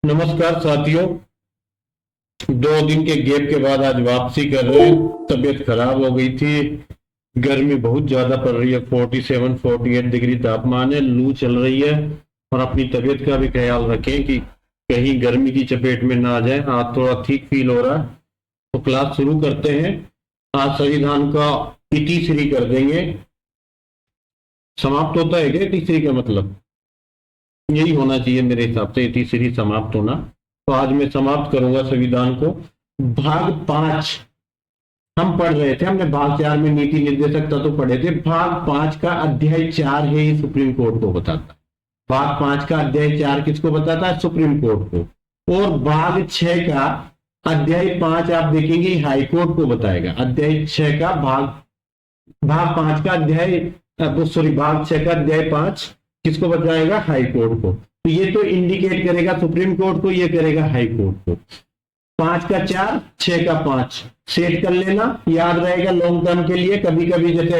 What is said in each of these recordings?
नमस्कार साथियों। 2 दिन के गैप के बाद आज वापसी कर रहे हैं। तबीयत खराब हो गई थी। गर्मी बहुत ज्यादा पड़ रही है। 47-48 डिग्री तापमान है। लू चल रही है। और अपनी तबीयत का भी ख्याल रखें कि कहीं गर्मी की चपेट में ना आ जाए। आज थोड़ा ठीक फील हो रहा है। तो क्लास शुरू करते हैं। आज संविधान का इति श्री कर देंगे। समाप्त होता है क्या इति श्री का मतलब? यही होना चाहिए मेरे हिसाब से, इति श्री समाप्त होना। तो आज मैं समाप्त करूंगा संविधान को। भाग 5 हम पढ़ रहे थे। हमने भाग 4 में नीति निर्देशक तत्व पढ़े थे। भाग 5 का अध्याय 4 है, ये सुप्रीम कोर्ट को बताता है। भाग 5 का अध्याय 4 किसको बताता है? सुप्रीम कोर्ट को। और भाग 6 का अध्याय 5 आप देखेंगे हाई कोर्ट को बताएगा। अध्याय 6 का भाग 5 का भाग 6 का अध्याय 5 किसको बताएगा? हाई कोर्ट को। तो ये तो इंडिकेट करेगा सुप्रीम कोर्ट को, ये करेगा हाई कोर्ट को। 5 का 4, 6 का 5 सेट कर लेना, याद रहेगा लॉन्ग टर्म के लिए। कभी कभी जैसे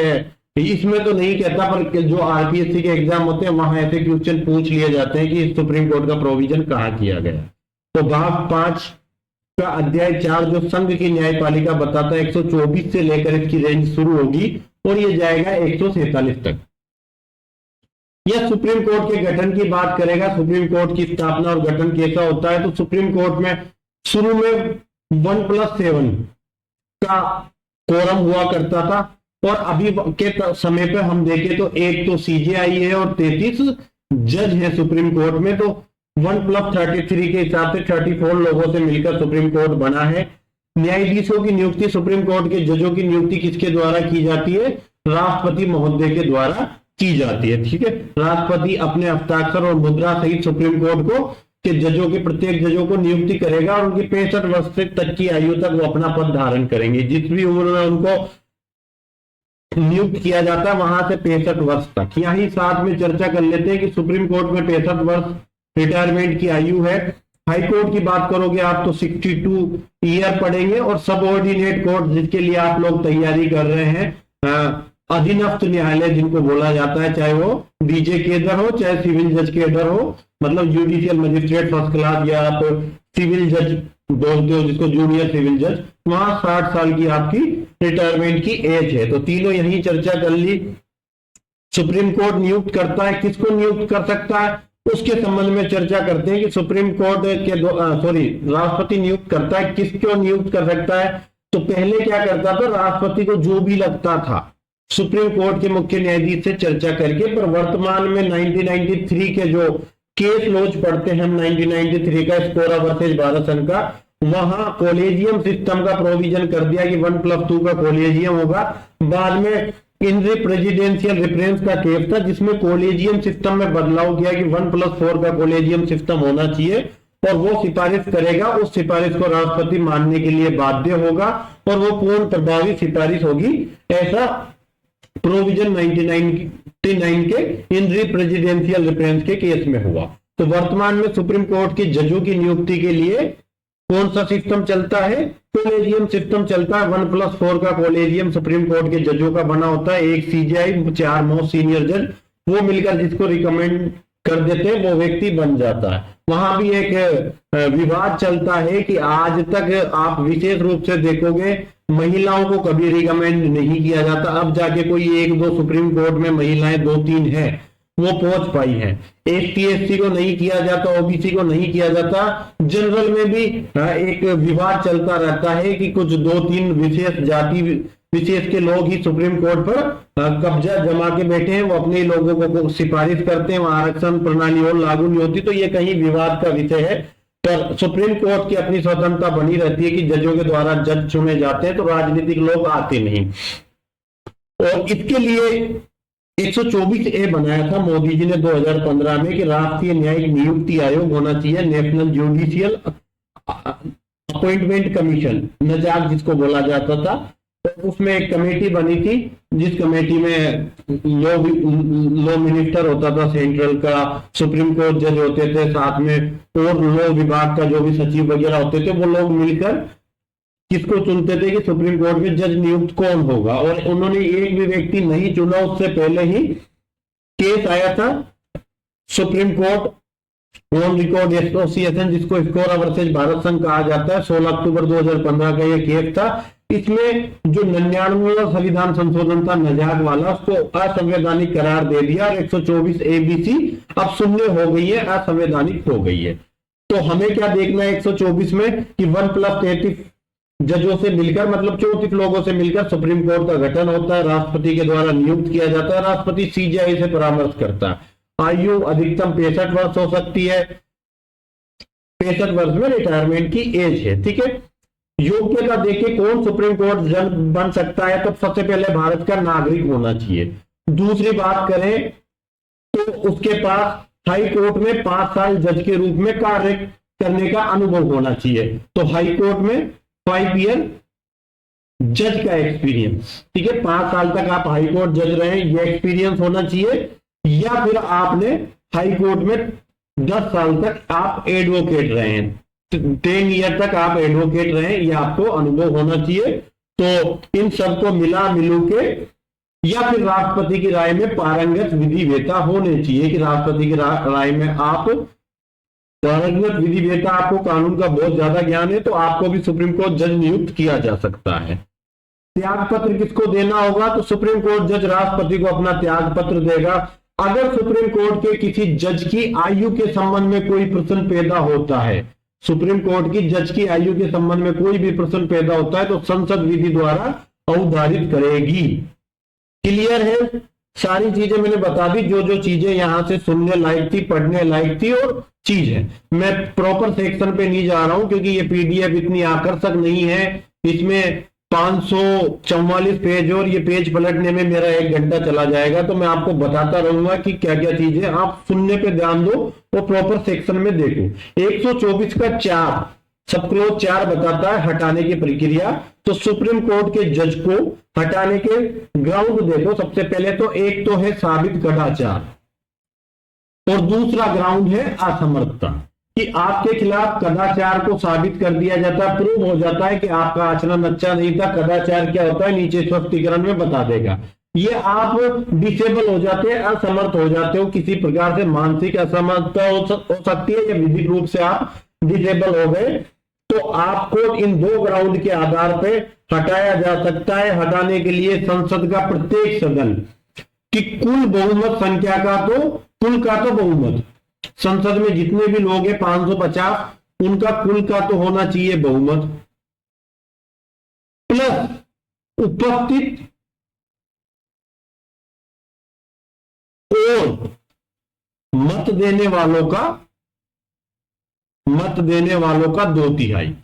इसमें तो नहीं कहता, पर जो आरपीएससी के एग्जाम होते हैं वहां ऐसे क्वेश्चन पूछ लिए जाते हैं कि सुप्रीम कोर्ट का प्रोविजन कहाँ किया गया। तो भाग 5 का अध्याय 4 जो संघ की न्यायपालिका बताता है, 124 से लेकर इसकी रेंज शुरू होगी और ये जाएगा 147 तक। यह सुप्रीम कोर्ट के गठन की बात करेगा। सुप्रीम कोर्ट की स्थापना और गठन कैसा होता है? तो सुप्रीम कोर्ट में शुरू में 1+7 का कोरम हुआ करता था। और अभी के समय पे हम देखें तो एक तो सीजेआई है और 33 जज है सुप्रीम कोर्ट में। तो 1+33 के हिसाब से 34 लोगों से मिलकर सुप्रीम कोर्ट बना है। न्यायाधीशों की नियुक्ति, सुप्रीम कोर्ट के जजों की नियुक्ति किसके द्वारा की जाती है? राष्ट्रपति महोदय के द्वारा की जाती है। ठीक है, राष्ट्रपति अपने हस्ताक्षर और मुद्रा सहित सुप्रीम कोर्ट को के जजों के प्रत्येक जजों को नियुक्ति करेगा और उनकी 65 वर्ष तक की आयु तक वो अपना पद धारण करेंगे। जिस भी उम्र में उनको नियुक्त किया जाता है वहां से 65 वर्ष तक। यही साथ में चर्चा कर लेते हैं कि सुप्रीम कोर्ट में 65 वर्ष रिटायरमेंट की आयु है। हाई कोर्ट की बात करोगे आप तो 62 ईयर पढ़ेंगे। और सब ऑर्डिनेट कोर्ट जिसके लिए आप लोग तैयारी कर रहे हैं, अधीनस्थ न्यायालय जिनको बोला जाता है, चाहे वो डीजे के अंदर हो चाहे सिविल जज के अंदर हो, मतलब जुडिशियल मजिस्ट्रेट फर्स्ट क्लास, या आप सिविल जज बोलते हो जिसको जूनियर सिविल जज, वहां 60 साल की आपकी रिटायरमेंट की एज है। तो तीनों यही चर्चा कर ली। सुप्रीम कोर्ट नियुक्त करता है, किसको नियुक्त कर सकता है उसके संबंध में चर्चा करते हैं कि सुप्रीम कोर्ट के राष्ट्रपति नियुक्त करता है, किसको नियुक्त कर सकता है। तो पहले क्या करता था, राष्ट्रपति को जो भी लगता था सुप्रीम कोर्ट के मुख्य न्यायाधीश से चर्चा करके। पर वर्तमान में 1993 के जो केस लॉज पढ़ते हैं हम, 1993 का स्कोरा वर्सेज भारत का, वहां कॉलेजियम सिस्टम का प्रोविजन कर दिया कि 1+2 का कॉलेजियम होगा। बाद में इंद्री प्रेसिडेंशियल रेफरेंस का केस था जिसमें कॉलेजियम सिस्टम में बदलाव किया कि 1+4 का कॉलेजियम सिस्टम होना चाहिए और वो सिफारिश करेगा। उस सिफारिश को राष्ट्रपति मानने के लिए बाध्य होगा और वो पूर्ण प्रभावी सिफारिश होगी। ऐसा प्रोविजन 1999 के इंद्री प्रेसिडेंशियल रेफरेंस के केस में हुआ। तो वर्तमान में सुप्रीम कोर्ट के जजों की नियुक्ति के लिए कौन सा सिस्टम चलता है? कॉलेजियम सिस्टम चलता है। 1+4 का कॉलेजियम सुप्रीम कोर्ट के जजों का बना होता है। एक सीजेआई, 4 मोस्ट सीनियर जज, वो मिलकर जिसको रिकमेंड कर देते हैं वो व्यक्ति बन जाता है। वहां भी एक विवाद चलता है कि आज तक आप विशेष रूप से देखोगे महिलाओं को कभी रिकमेंड नहीं किया जाता। अब जाके कोई 1-2 सुप्रीम कोर्ट में महिलाएं 2-3 हैं वो पहुंच पाई हैं। एसटी/एससी को नहीं किया जाता, ओबीसी को नहीं किया जाता। जनरल में भी एक विवाद चलता रहता है कि कुछ 2-3 विशेष जाति विशेष के लोग ही सुप्रीम कोर्ट पर कब्जा जमा के बैठे हैं, वो अपने लोगों को सिफारिश करते हैं, वहां आरक्षण प्रणाली और लागू नहीं होती। तो ये कहीं विवाद का विषय है। पर सुप्रीम कोर्ट की अपनी स्वतंत्रता बनी रहती है कि जजों के द्वारा जज चुने जाते हैं, तो राजनीतिक लोग आते नहीं। और इसके लिए 124A बनाया था मोदी जी ने 2015 में कि राष्ट्रीय न्यायिक नियुक्ति आयोग होना चाहिए, नेशनल जुडिशियल अपॉइंटमेंट कमीशन, नजाक जिसको बोला जाता था। तो उसमें एक कमेटी बनी थी जिस कमेटी में लॉ मिनिस्टर होता था सेंट्रल का, सुप्रीम कोर्ट जज होते थे, साथ में और लॉ विभाग का जो भी सचिव वगैरह होते थे, वो लोग मिलकर किसको चुनते थे कि सुप्रीम कोर्ट में जज नियुक्त कौन होगा। और उन्होंने एक भी व्यक्ति नहीं चुना, उससे पहले ही केस आया था supreme court on record association, जिसको स्कोरा वर्सेज भारत संघ कहा जाता है, 16 अक्टूबर 2015 का ये केस था। इसमें जो 99वां संविधान संशोधन था नजाक वाला, उसको असंवैधानिक करार दे दिया और 124 एबीसी अब शून्य हो गई है, असंवैधानिक हो गई है। तो हमें क्या देखना है 124 में कि 1+33 जजों से मिलकर, मतलब 34 लोगों से मिलकर सुप्रीम कोर्ट का गठन होता है, राष्ट्रपति के द्वारा नियुक्त किया जाता है, राष्ट्रपति सीजीआई से परामर्श करता है। आयु अधिकतम 65 वर्ष हो सकती है, 65 वर्ष में रिटायरमेंट की एज है, ठीक है। योग्यता देके कौन सुप्रीम कोर्ट जज बन सकता है, तो सबसे पहले भारत का नागरिक होना चाहिए। दूसरी बात करें तो उसके पास हाई कोर्ट में 5 साल जज के रूप में कार्य करने का अनुभव होना चाहिए। तो हाई कोर्ट में 5 ईयर जज का एक्सपीरियंस, ठीक है, 5 साल तक आप हाई कोर्ट जज रहे हैं, ये एक्सपीरियंस होना चाहिए। या फिर आपने हाई कोर्ट में 10 साल तक आप एडवोकेट रहे हैं, 10 ईयर तक आप एडवोकेट रहे हैं, यह आपको अनुभव होना चाहिए। तो इन सबको मिलू के, या फिर राष्ट्रपति की राय में पारंगत विधि वेता होने चाहिए, कि राष्ट्रपति की राय में आप पारंगत विधि वेता, आपको कानून का बहुत ज्यादा ज्ञान है, तो आपको भी सुप्रीम कोर्ट जज नियुक्त किया जा सकता है। त्याग पत्र किसको देना होगा, तो सुप्रीम कोर्ट जज राष्ट्रपति को अपना त्याग पत्र देगा। अगर सुप्रीम कोर्ट के किसी जज की आयु के संबंध में कोई प्रश्न पैदा होता है, सुप्रीम कोर्ट की जज की आयु के संबंध में कोई भी प्रश्न पैदा होता है, तो संसद विधि द्वारा अवधारित करेगी। क्लियर है, सारी चीजें मैंने बता दी, जो जो चीजें यहां से सुनने लायक थी, पढ़ने लायक थी और चीज है। मैं प्रॉपर सेक्शन पे नहीं जा रहा हूं क्योंकि ये पीडीएफ इतनी आकर्षक नहीं है, इसमें 544 पेज और ये पेज पलटने में मेरा 1 घंटा चला जाएगा। तो मैं आपको बताता रहूंगा कि क्या क्या चीजें, आप सुनने पे ध्यान दो और प्रॉपर सेक्शन में देखो। 124 का 4 सब क्लोज 4 बताता है हटाने की प्रक्रिया। तो सुप्रीम कोर्ट के जज को हटाने के ग्राउंड देखो। सबसे पहले तो एक तो है साबित कदाचार और दूसरा ग्राउंड है असमर्थता, कि आपके खिलाफ कदाचार को साबित कर दिया जाता है, प्रूव हो जाता है कि आपका आचरण अच्छा नहीं था। कदाचार क्या होता है नीचे स्पष्टीकरण में बता देगा। ये आप डिसेबल हो जाते हैं, असमर्थ हो जाते हो, किसी प्रकार से मानसिक असमर्थता हो सकती है, या विधिक रूप से आप डिसेबल हो गए, तो आपको इन 2 ग्राउंड के आधार पे हटाया जा सकता है। हटाने के लिए संसद का प्रत्येक सदन की कुल बहुमत संख्या का, तो कुल का तो बहुमत, संसद में जितने भी लोग हैं 550, उनका कुल का तो होना चाहिए बहुमत, प्लस उपस्थित और मत देने वालों का 2/3।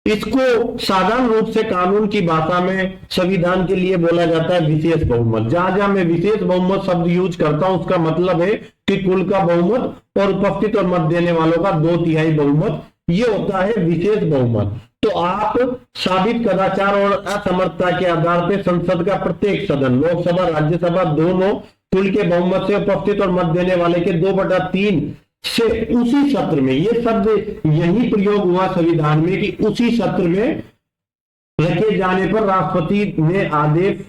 इसको साधारण रूप से कानून की भाषा में संविधान के लिए बोला जाता है विशेष बहुमत। जहां जहां मैं विशेष बहुमत शब्द यूज करता हूं, उसका मतलब है कि कुल का बहुमत और उपस्थित और मत देने वालों का 2/3 बहुमत, ये होता है विशेष बहुमत। तो आप साबित कदाचार और असमर्थता के आधार पर संसद का प्रत्येक सदन, लोकसभा राज्यसभा दोनों, कुल के बहुमत से उपस्थित और मत देने वाले के 2/3 से उसी सत्र में, ये शब्द यही प्रयोग हुआ संविधान में कि उसी सत्र में रखे जाने पर राष्ट्रपति ने आदेश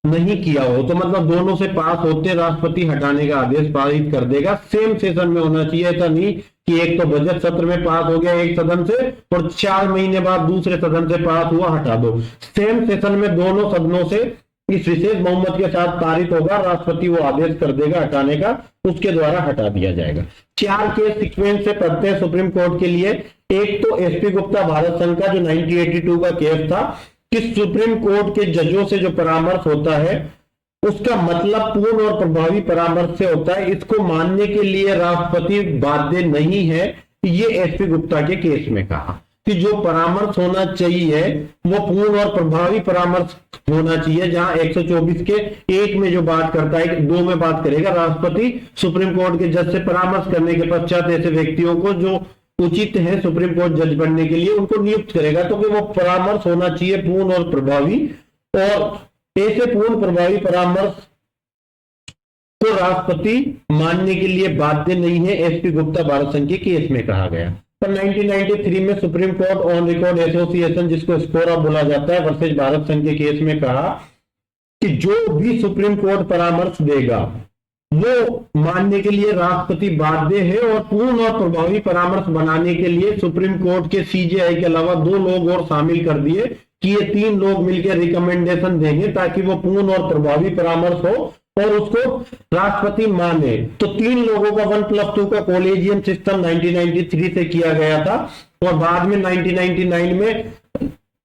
नहीं किया हो, तो मतलब दोनों से पास होते राष्ट्रपति हटाने का आदेश पारित कर देगा। सेम सेशन में होना चाहिए, ऐसा नहीं कि एक तो बजट सत्र में पास हो गया एक सदन से और 4 महीने बाद दूसरे सदन से पास हुआ, हटा दो। सेम सेशन में दोनों सदनों से इस विशेष बहुमत के साथ पारित होगा, राष्ट्रपति वो आदेश कर देगा हटाने का, उसके द्वारा हटा दिया जाएगा। 4 केस सीक्वेंस से पढ़ते हैं सुप्रीम कोर्ट के लिए। एक तो एसपी गुप्ता भारत संघ का जो 1982 का केस था, कि सुप्रीम कोर्ट के जजों से जो परामर्श होता है उसका मतलब पूर्ण और प्रभावी परामर्श से होता है, इसको मानने के लिए राष्ट्रपति बाध्य नहीं है। ये एसपी गुप्ता के केस में कहा कि जो परामर्श होना चाहिए वो पूर्ण और प्रभावी परामर्श होना चाहिए। जहां 124 के 1 में जो बात करता है, 2 में बात करेगा, राष्ट्रपति सुप्रीम कोर्ट के जज से परामर्श करने के पश्चात ऐसे व्यक्तियों को जो उचित है सुप्रीम कोर्ट जज बनने के लिए उनको नियुक्त करेगा। तो कि वो परामर्श होना चाहिए पूर्ण और प्रभावी, और ऐसे पूर्ण प्रभावी परामर्श को राष्ट्रपति मानने के लिए बाध्य नहीं है, एसपी गुप्ता भारत संघ के केस में कहा गया। पर 1993 में supreme court on record association, जिसको स्कोरा बोला जाता है, वर्सेज भारत संघ के केस में कहा कि जो भी सुप्रीम कोर्ट परामर्श देगा वो मानने के लिए राष्ट्रपति बाध्य है, और पूर्ण और प्रभावी परामर्श बनाने के लिए सुप्रीम कोर्ट के सीजेआई के अलावा 2 लोग और शामिल कर दिए कि ये 3 लोग मिलकर रिकमेंडेशन देंगे ताकि वो पूर्ण और प्रभावी परामर्श हो और उसको राष्ट्रपति माने। तो 3 लोगों का 1+2 का कॉलेजियम सिस्टम 1993 से किया गया था, और बाद में 1999 में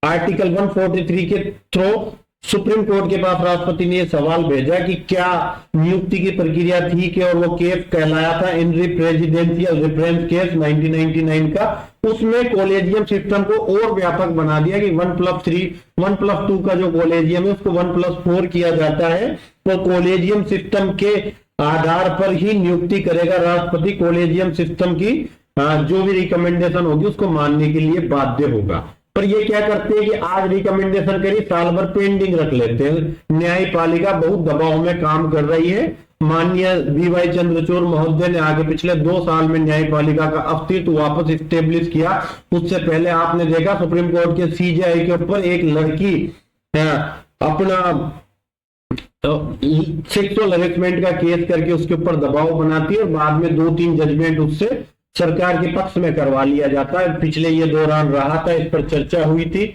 आर्टिकल 143 के थ्रू सुप्रीम कोर्ट के पास राष्ट्रपति ने यह सवाल भेजा कि क्या नियुक्ति की प्रक्रिया ठीक है, और वो केस कहलाया था इनरी प्रेसिडेंशियल रेफरेंस केस 1999 का। उसमें कॉलेजियम सिस्टम को और व्यापक बना दिया कि 1+2 का जो कॉलेजियम है उसको 1+4 किया जाता है, तो कॉलेजियम सिस्टम के आधार पर ही नियुक्ति करेगा राष्ट्रपति। कॉलेजियम सिस्टम की जो भी रिकमेंडेशन होगी उसको मानने के लिए बाध्य होगा। पर ये क्या करते हैं कि आज रिकमेंडेशन करी, साल भर पेंडिंग रख लेते हैं। न्यायपालिका बहुत दबाव में काम कर रही है। माननीय बीवाई चंद्रचूड़ महोदय ने आगे पिछले 2 साल में न्यायपालिका का अस्तित्व वापस स्टेब्लिश किया। उससे पहले आपने देखा सुप्रीम कोर्ट के सीजेआई के ऊपर एक लड़की अपना सेक्सुअल हैरेसमेंट का केस करके उसके ऊपर दबाव बनाती है, और बाद में 2-3 जजमेंट उससे सरकार के पक्ष में करवा लिया जाता है। पिछले ये दौरान रहा था, इस पर चर्चा हुई थी,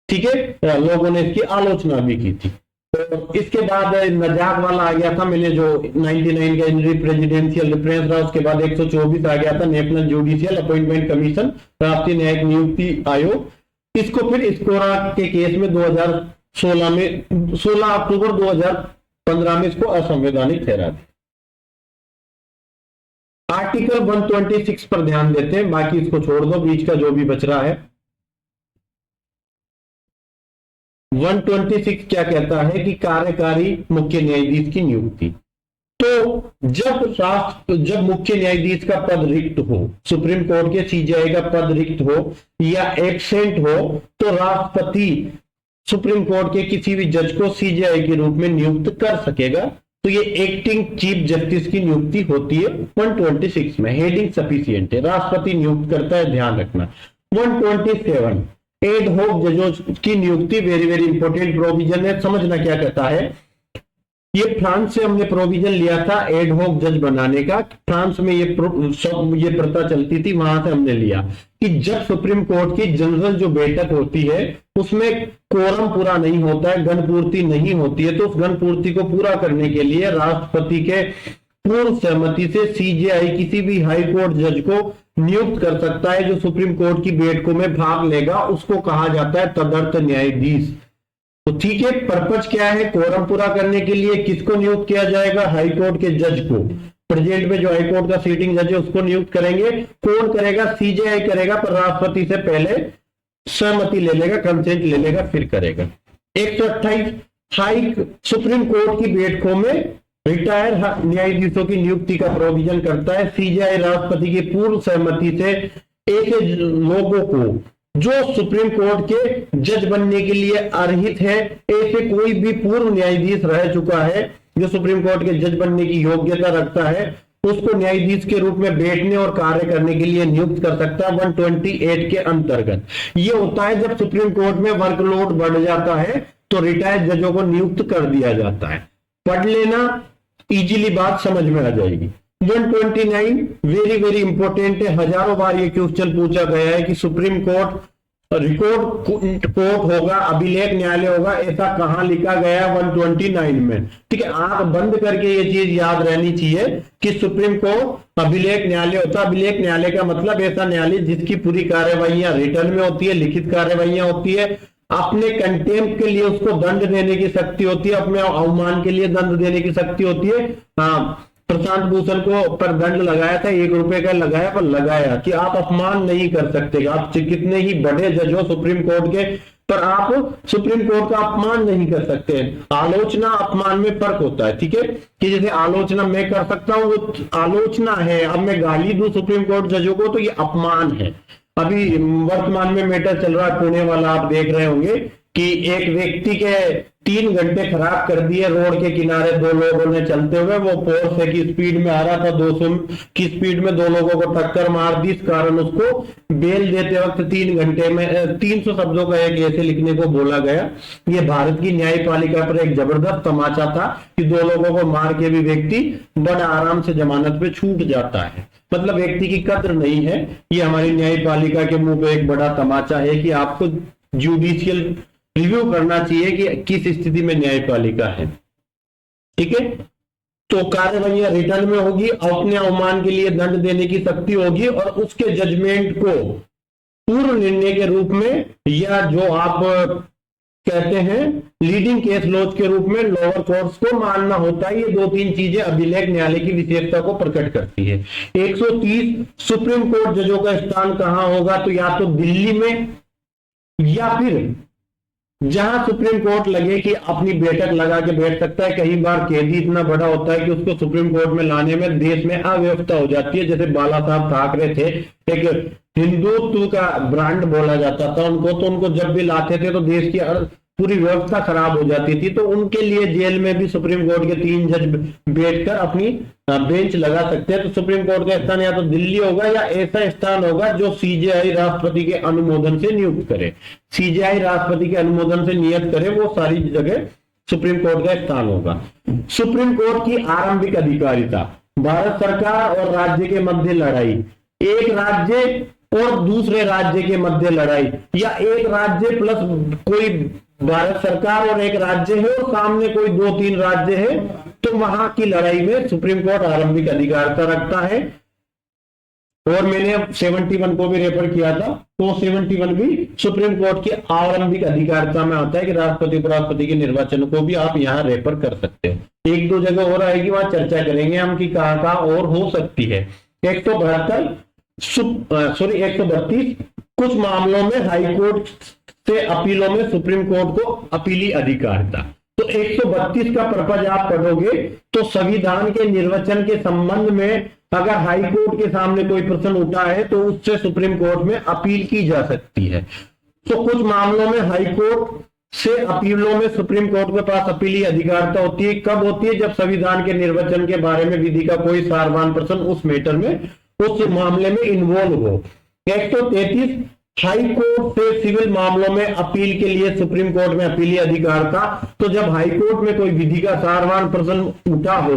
ठीक है, लोगों ने इसकी आलोचना भी की थी। तो इसके बाद नजात वाला आ गया था, मैंने जो 99 का इनरी प्रेसिडेंशियल रेफरेंस रहा, उसके बाद 124 आ गया था नेशनल जुडिशियल अपॉइंटमेंट कमीशन, राष्ट्रीय न्यायिक नियुक्ति आयोग। इसको फिर स्कोरा के केस में 2016 में 16 अक्टूबर 2015 में इसको असंवैधानिक ठहरा दिया। आर्टिकल 126 पर ध्यान देते हैं, बाकी इसको छोड़ दो, बीच का जो भी बच रहा है। 126 क्या कहता है कि कार्यकारी मुख्य न्यायाधीश की नियुक्ति। तो जब मुख्य न्यायाधीश का पद रिक्त हो, सुप्रीम कोर्ट के सीजेआई का पद रिक्त हो या एब्सेंट हो, तो राष्ट्रपति सुप्रीम कोर्ट के किसी भी जज को सीजेआई के रूप में नियुक्त कर सकेगा। तो ये एक्टिंग चीफ जस्टिस की नियुक्ति होती है 126 में। हेडिंग सफिशिएंट है, राष्ट्रपति नियुक्त करता है, ध्यान रखना। 127 एड होक जजों की नियुक्ति, वेरी वेरी इंपॉर्टेंट प्रोविजन है, समझना क्या कहता है। ये फ्रांस से हमने प्रोविजन लिया था एड होक जज बनाने का। फ्रांस में ये प्रथा चलती थी, वहां से हमने लिया कि जब सुप्रीम कोर्ट की जनरल जो बैठक होती है उसमें कोरम पूरा नहीं होता है, गणपूर्ति नहीं होती है, तो उस गणपूर्ति को पूरा करने के लिए राष्ट्रपति के पूर्ण सहमति से सीजेआई किसी भी हाई कोर्ट जज को नियुक्त कर सकता है। जो सुप्रीम कोर्ट की बैठकों में भाग लेगा उसको कहा जाता है तदर्थ न्यायाधीश। तो ठीक है, पर्पज क्या है, कोरम पूरा करने के लिए किसको नियुक्त किया जाएगा, हाई कोर्ट के जज को। प्रेजेंट में जो हाई कोर्ट का सीटिंग जज है उसको नियुक्त करेंगे। कौन करेगा, सीजेआई करेगा, पर राष्ट्रपति से पहले सहमति ले लेगा, कंसेंट ले लेगा, फिर करेगा। 128 हाई सुप्रीम कोर्ट की बैठकों में रिटायर न्यायाधीशों की नियुक्ति का प्रोविजन करता है। सीजेआई राष्ट्रपति की पूर्व सहमति से एक लोगों को जो सुप्रीम कोर्ट के जज बनने के लिए अर्हित है, ऐसे कोई भी पूर्व न्यायाधीश रह चुका है जो सुप्रीम कोर्ट के जज बनने की योग्यता रखता है, उसको न्यायाधीश के रूप में बैठने और कार्य करने के लिए नियुक्त कर सकता है 128 के अंतर्गत। ये होता है जब सुप्रीम कोर्ट में वर्कलोड बढ़ जाता है तो रिटायर्ड जजों को नियुक्त कर दिया जाता है। पढ़ लेना, इजीली बात समझ में आ जाएगी। 129 वेरी वेरी इंपॉर्टेंट है, हजारों बार ये क्वेश्चन पूछा गया है कि सुप्रीम कोर्ट रिकॉर्ड कोर्ट होगा, अभिलेख न्यायालय होगा, ऐसा कहां लिखा गया 129 में। ठीक है, आंख बंद करके ये चीज याद रहनी चाहिए कि सुप्रीम कोर्ट अभिलेख न्यायालय होता है। अभिलेख न्यायालय का मतलब ऐसा न्यायालय जिसकी पूरी कार्यवाहियां रिटर्न में होती है, लिखित कार्यवाहियां होती है, अपने कंटेम्प्ट के लिए उसको दंड देने की शक्ति होती है, अपने अवमान के लिए दंड देने की शक्ति होती है। हाँ, प्रशांत भूषण को पर दंड लगाया था, 1 रुपए का लगाया, पर लगाया कि आप अपमान नहीं कर सकते। आप कितने ही बड़े जज हो सुप्रीम कोर्ट के, पर आप सुप्रीम कोर्ट का अपमान नहीं कर सकते। आलोचना अपमान में फर्क होता है, ठीक है, कि जैसे आलोचना मैं कर सकता हूं वो आलोचना है, अब मैं गाली दूं सुप्रीम कोर्ट जजों को तो ये अपमान है। अभी वर्तमान में मैटर चल रहा है पुणे वाला, आप देख रहे होंगे कि एक व्यक्ति के 3 घंटे खराब कर दिए रोड के किनारे, 2 लोगों ने चलते हुए, वो फोर्स की स्पीड में आ रहा था, 200 की स्पीड में 2 लोगों को टक्कर मार दी। इस कारण उसको बेल देते वक्त 3 घंटे में 300 शब्दों का एक ऐसे लिखने को बोला गया। ये भारत की न्यायपालिका पर एक जबरदस्त तमाचा था कि 2 लोगों को मार के भी व्यक्ति बड़ा आराम से जमानत पे छूट जाता है, मतलब व्यक्ति की कद्र नहीं है। ये हमारी न्यायपालिका के मुंह पे एक बड़ा तमाचा है कि आपको जुडिशियल रिव्यू करना चाहिए कि किस स्थिति में न्यायपालिका है। ठीक है, तो कार्यवाही रिटर्न में होगी, अपने अवमान के लिए दंड देने की शक्ति होगी और उसके जजमेंट को पूर्व निर्णय के रूप में या जो आप कहते हैं लीडिंग केस लॉज के रूप में लोअर कोर्ट्स को मानना होता है। ये 2-3 चीजें अभिलेख न्यायालय की विशेषता को प्रकट करती है। 130 सुप्रीम कोर्ट जजों का स्थान कहां होगा, तो या तो दिल्ली में या फिर जहां सुप्रीम कोर्ट लगे कि अपनी बैठक लगा के बैठ सकता है। कई बार कैदी इतना बड़ा होता है कि उसको सुप्रीम कोर्ट में लाने में देश में अव्यवस्था हो जाती है। जैसे बाला साहब ठाकरे थे, एक हिंदुत्व का ब्रांड बोला जाता था उनको, तो उनको जब भी लाते थे तो देश की पूरी व्यवस्था खराब हो जाती थी। तो उनके लिए जेल में भी सुप्रीम कोर्ट के 3 जज बैठकर अपनी बेंच लगा सकते हैं। तो सुप्रीम कोर्ट का स्थान या तो दिल्ली होगा या ऐसा स्थान होगा जो सीजेआई राष्ट्रपति के अनुमोदन से नियुक्त करे। सीजेआई राष्ट्रपति के अनुमोदन से नियुक्त करे, वो सारी जगह सुप्रीम कोर्ट का स्थान होगा। सुप्रीम कोर्ट की आरंभिक अधिकारिता, भारत सरकार और राज्य के मध्य लड़ाई, एक राज्य और दूसरे राज्य के मध्य लड़ाई, या एक राज्य प्लस कोई भारत सरकार और एक राज्य है और सामने कोई 2-3 राज्य है, तो वहां की लड़ाई में सुप्रीम कोर्ट आरंभिक अधिकारिता रखता है। और मैंने 71 को भी रेफर किया था, तो 71 भी सुप्रीम कोर्ट की आरंभिक अधिकारिता में आता है कि राष्ट्रपति उपराष्ट्रपति के निर्वाचन को भी आप यहां रेफर कर सकते हो। 1-2 जगह और आएगी, वहां चर्चा करेंगे हम कि कहां और हो सकती है। 132 कुछ मामलों में हाई कोर्ट से अपीलों में सुप्रीम कोर्ट को अपीली अधिकारिता। तो 132 का पर्पज आप पढ़ोगे तो संविधान के निर्वचन के संबंध में अगर हाई कोर्ट के सामने कोई प्रश्न उठा है तो उससे सुप्रीम कोर्ट में अपील की जा सकती है। तो कुछ मामलों में हाई कोर्ट से अपीलों में सुप्रीम कोर्ट के पास अपीली अधिकारिता होती है। कब होती है? जब संविधान के निर्वचन के बारे में विधि का कोई सारवान प्रश्न उस मैटर में, उस मामले में इन्वॉल्व हो। 133 हाई कोर्ट से सिविल मामलों में अपील के लिए सुप्रीम कोर्ट में अपीली अधिकारिता। तो जब हाई कोर्ट में कोई विधि का सारवान प्रश्न उठा हो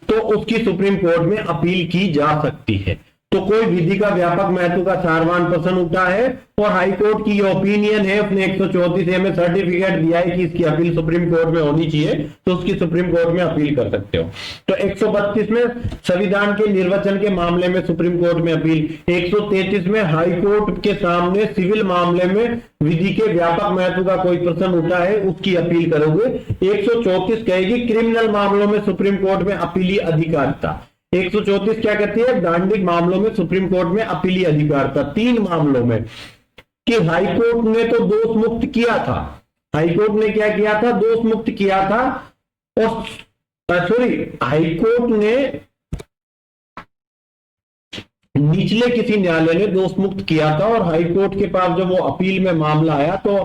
तो उसकी सुप्रीम कोर्ट में अपील की जा सकती है। तो कोई विधि का व्यापक महत्व का सारवान प्रश्न उठा है और हाई कोर्ट की ये ओपिनियन है, उसने 134A में सर्टिफिकेट दिया है कि इसकी अपील सुप्रीम कोर्ट में होनी चाहिए, तो उसकी सुप्रीम कोर्ट में अपील कर सकते हो। तो 132 में संविधान के निर्वचन के मामले में सुप्रीम कोर्ट में अपील। 133 में हाई कोर्ट के सामने सिविल मामले में विधि के व्यापक महत्व का कोई प्रश्न उठा है, उसकी अपील करोगे। 134 कहेगी क्रिमिनल मामलों में सुप्रीम कोर्ट में अपीली अधिकारिता। 134 क्या कहती है? दांडिक मामलों में सुप्रीम कोर्ट में अपीली अधिकारिता। 3 मामलों में कि हाई कोर्ट ने तो दोष मुक्त किया था, हाई कोर्ट ने क्या किया था? दोष मुक्त किया था। और हाई कोर्ट ने निचले किसी न्यायालय ने दोष मुक्त किया था और हाई कोर्ट के पास जब वो अपील में मामला आया तो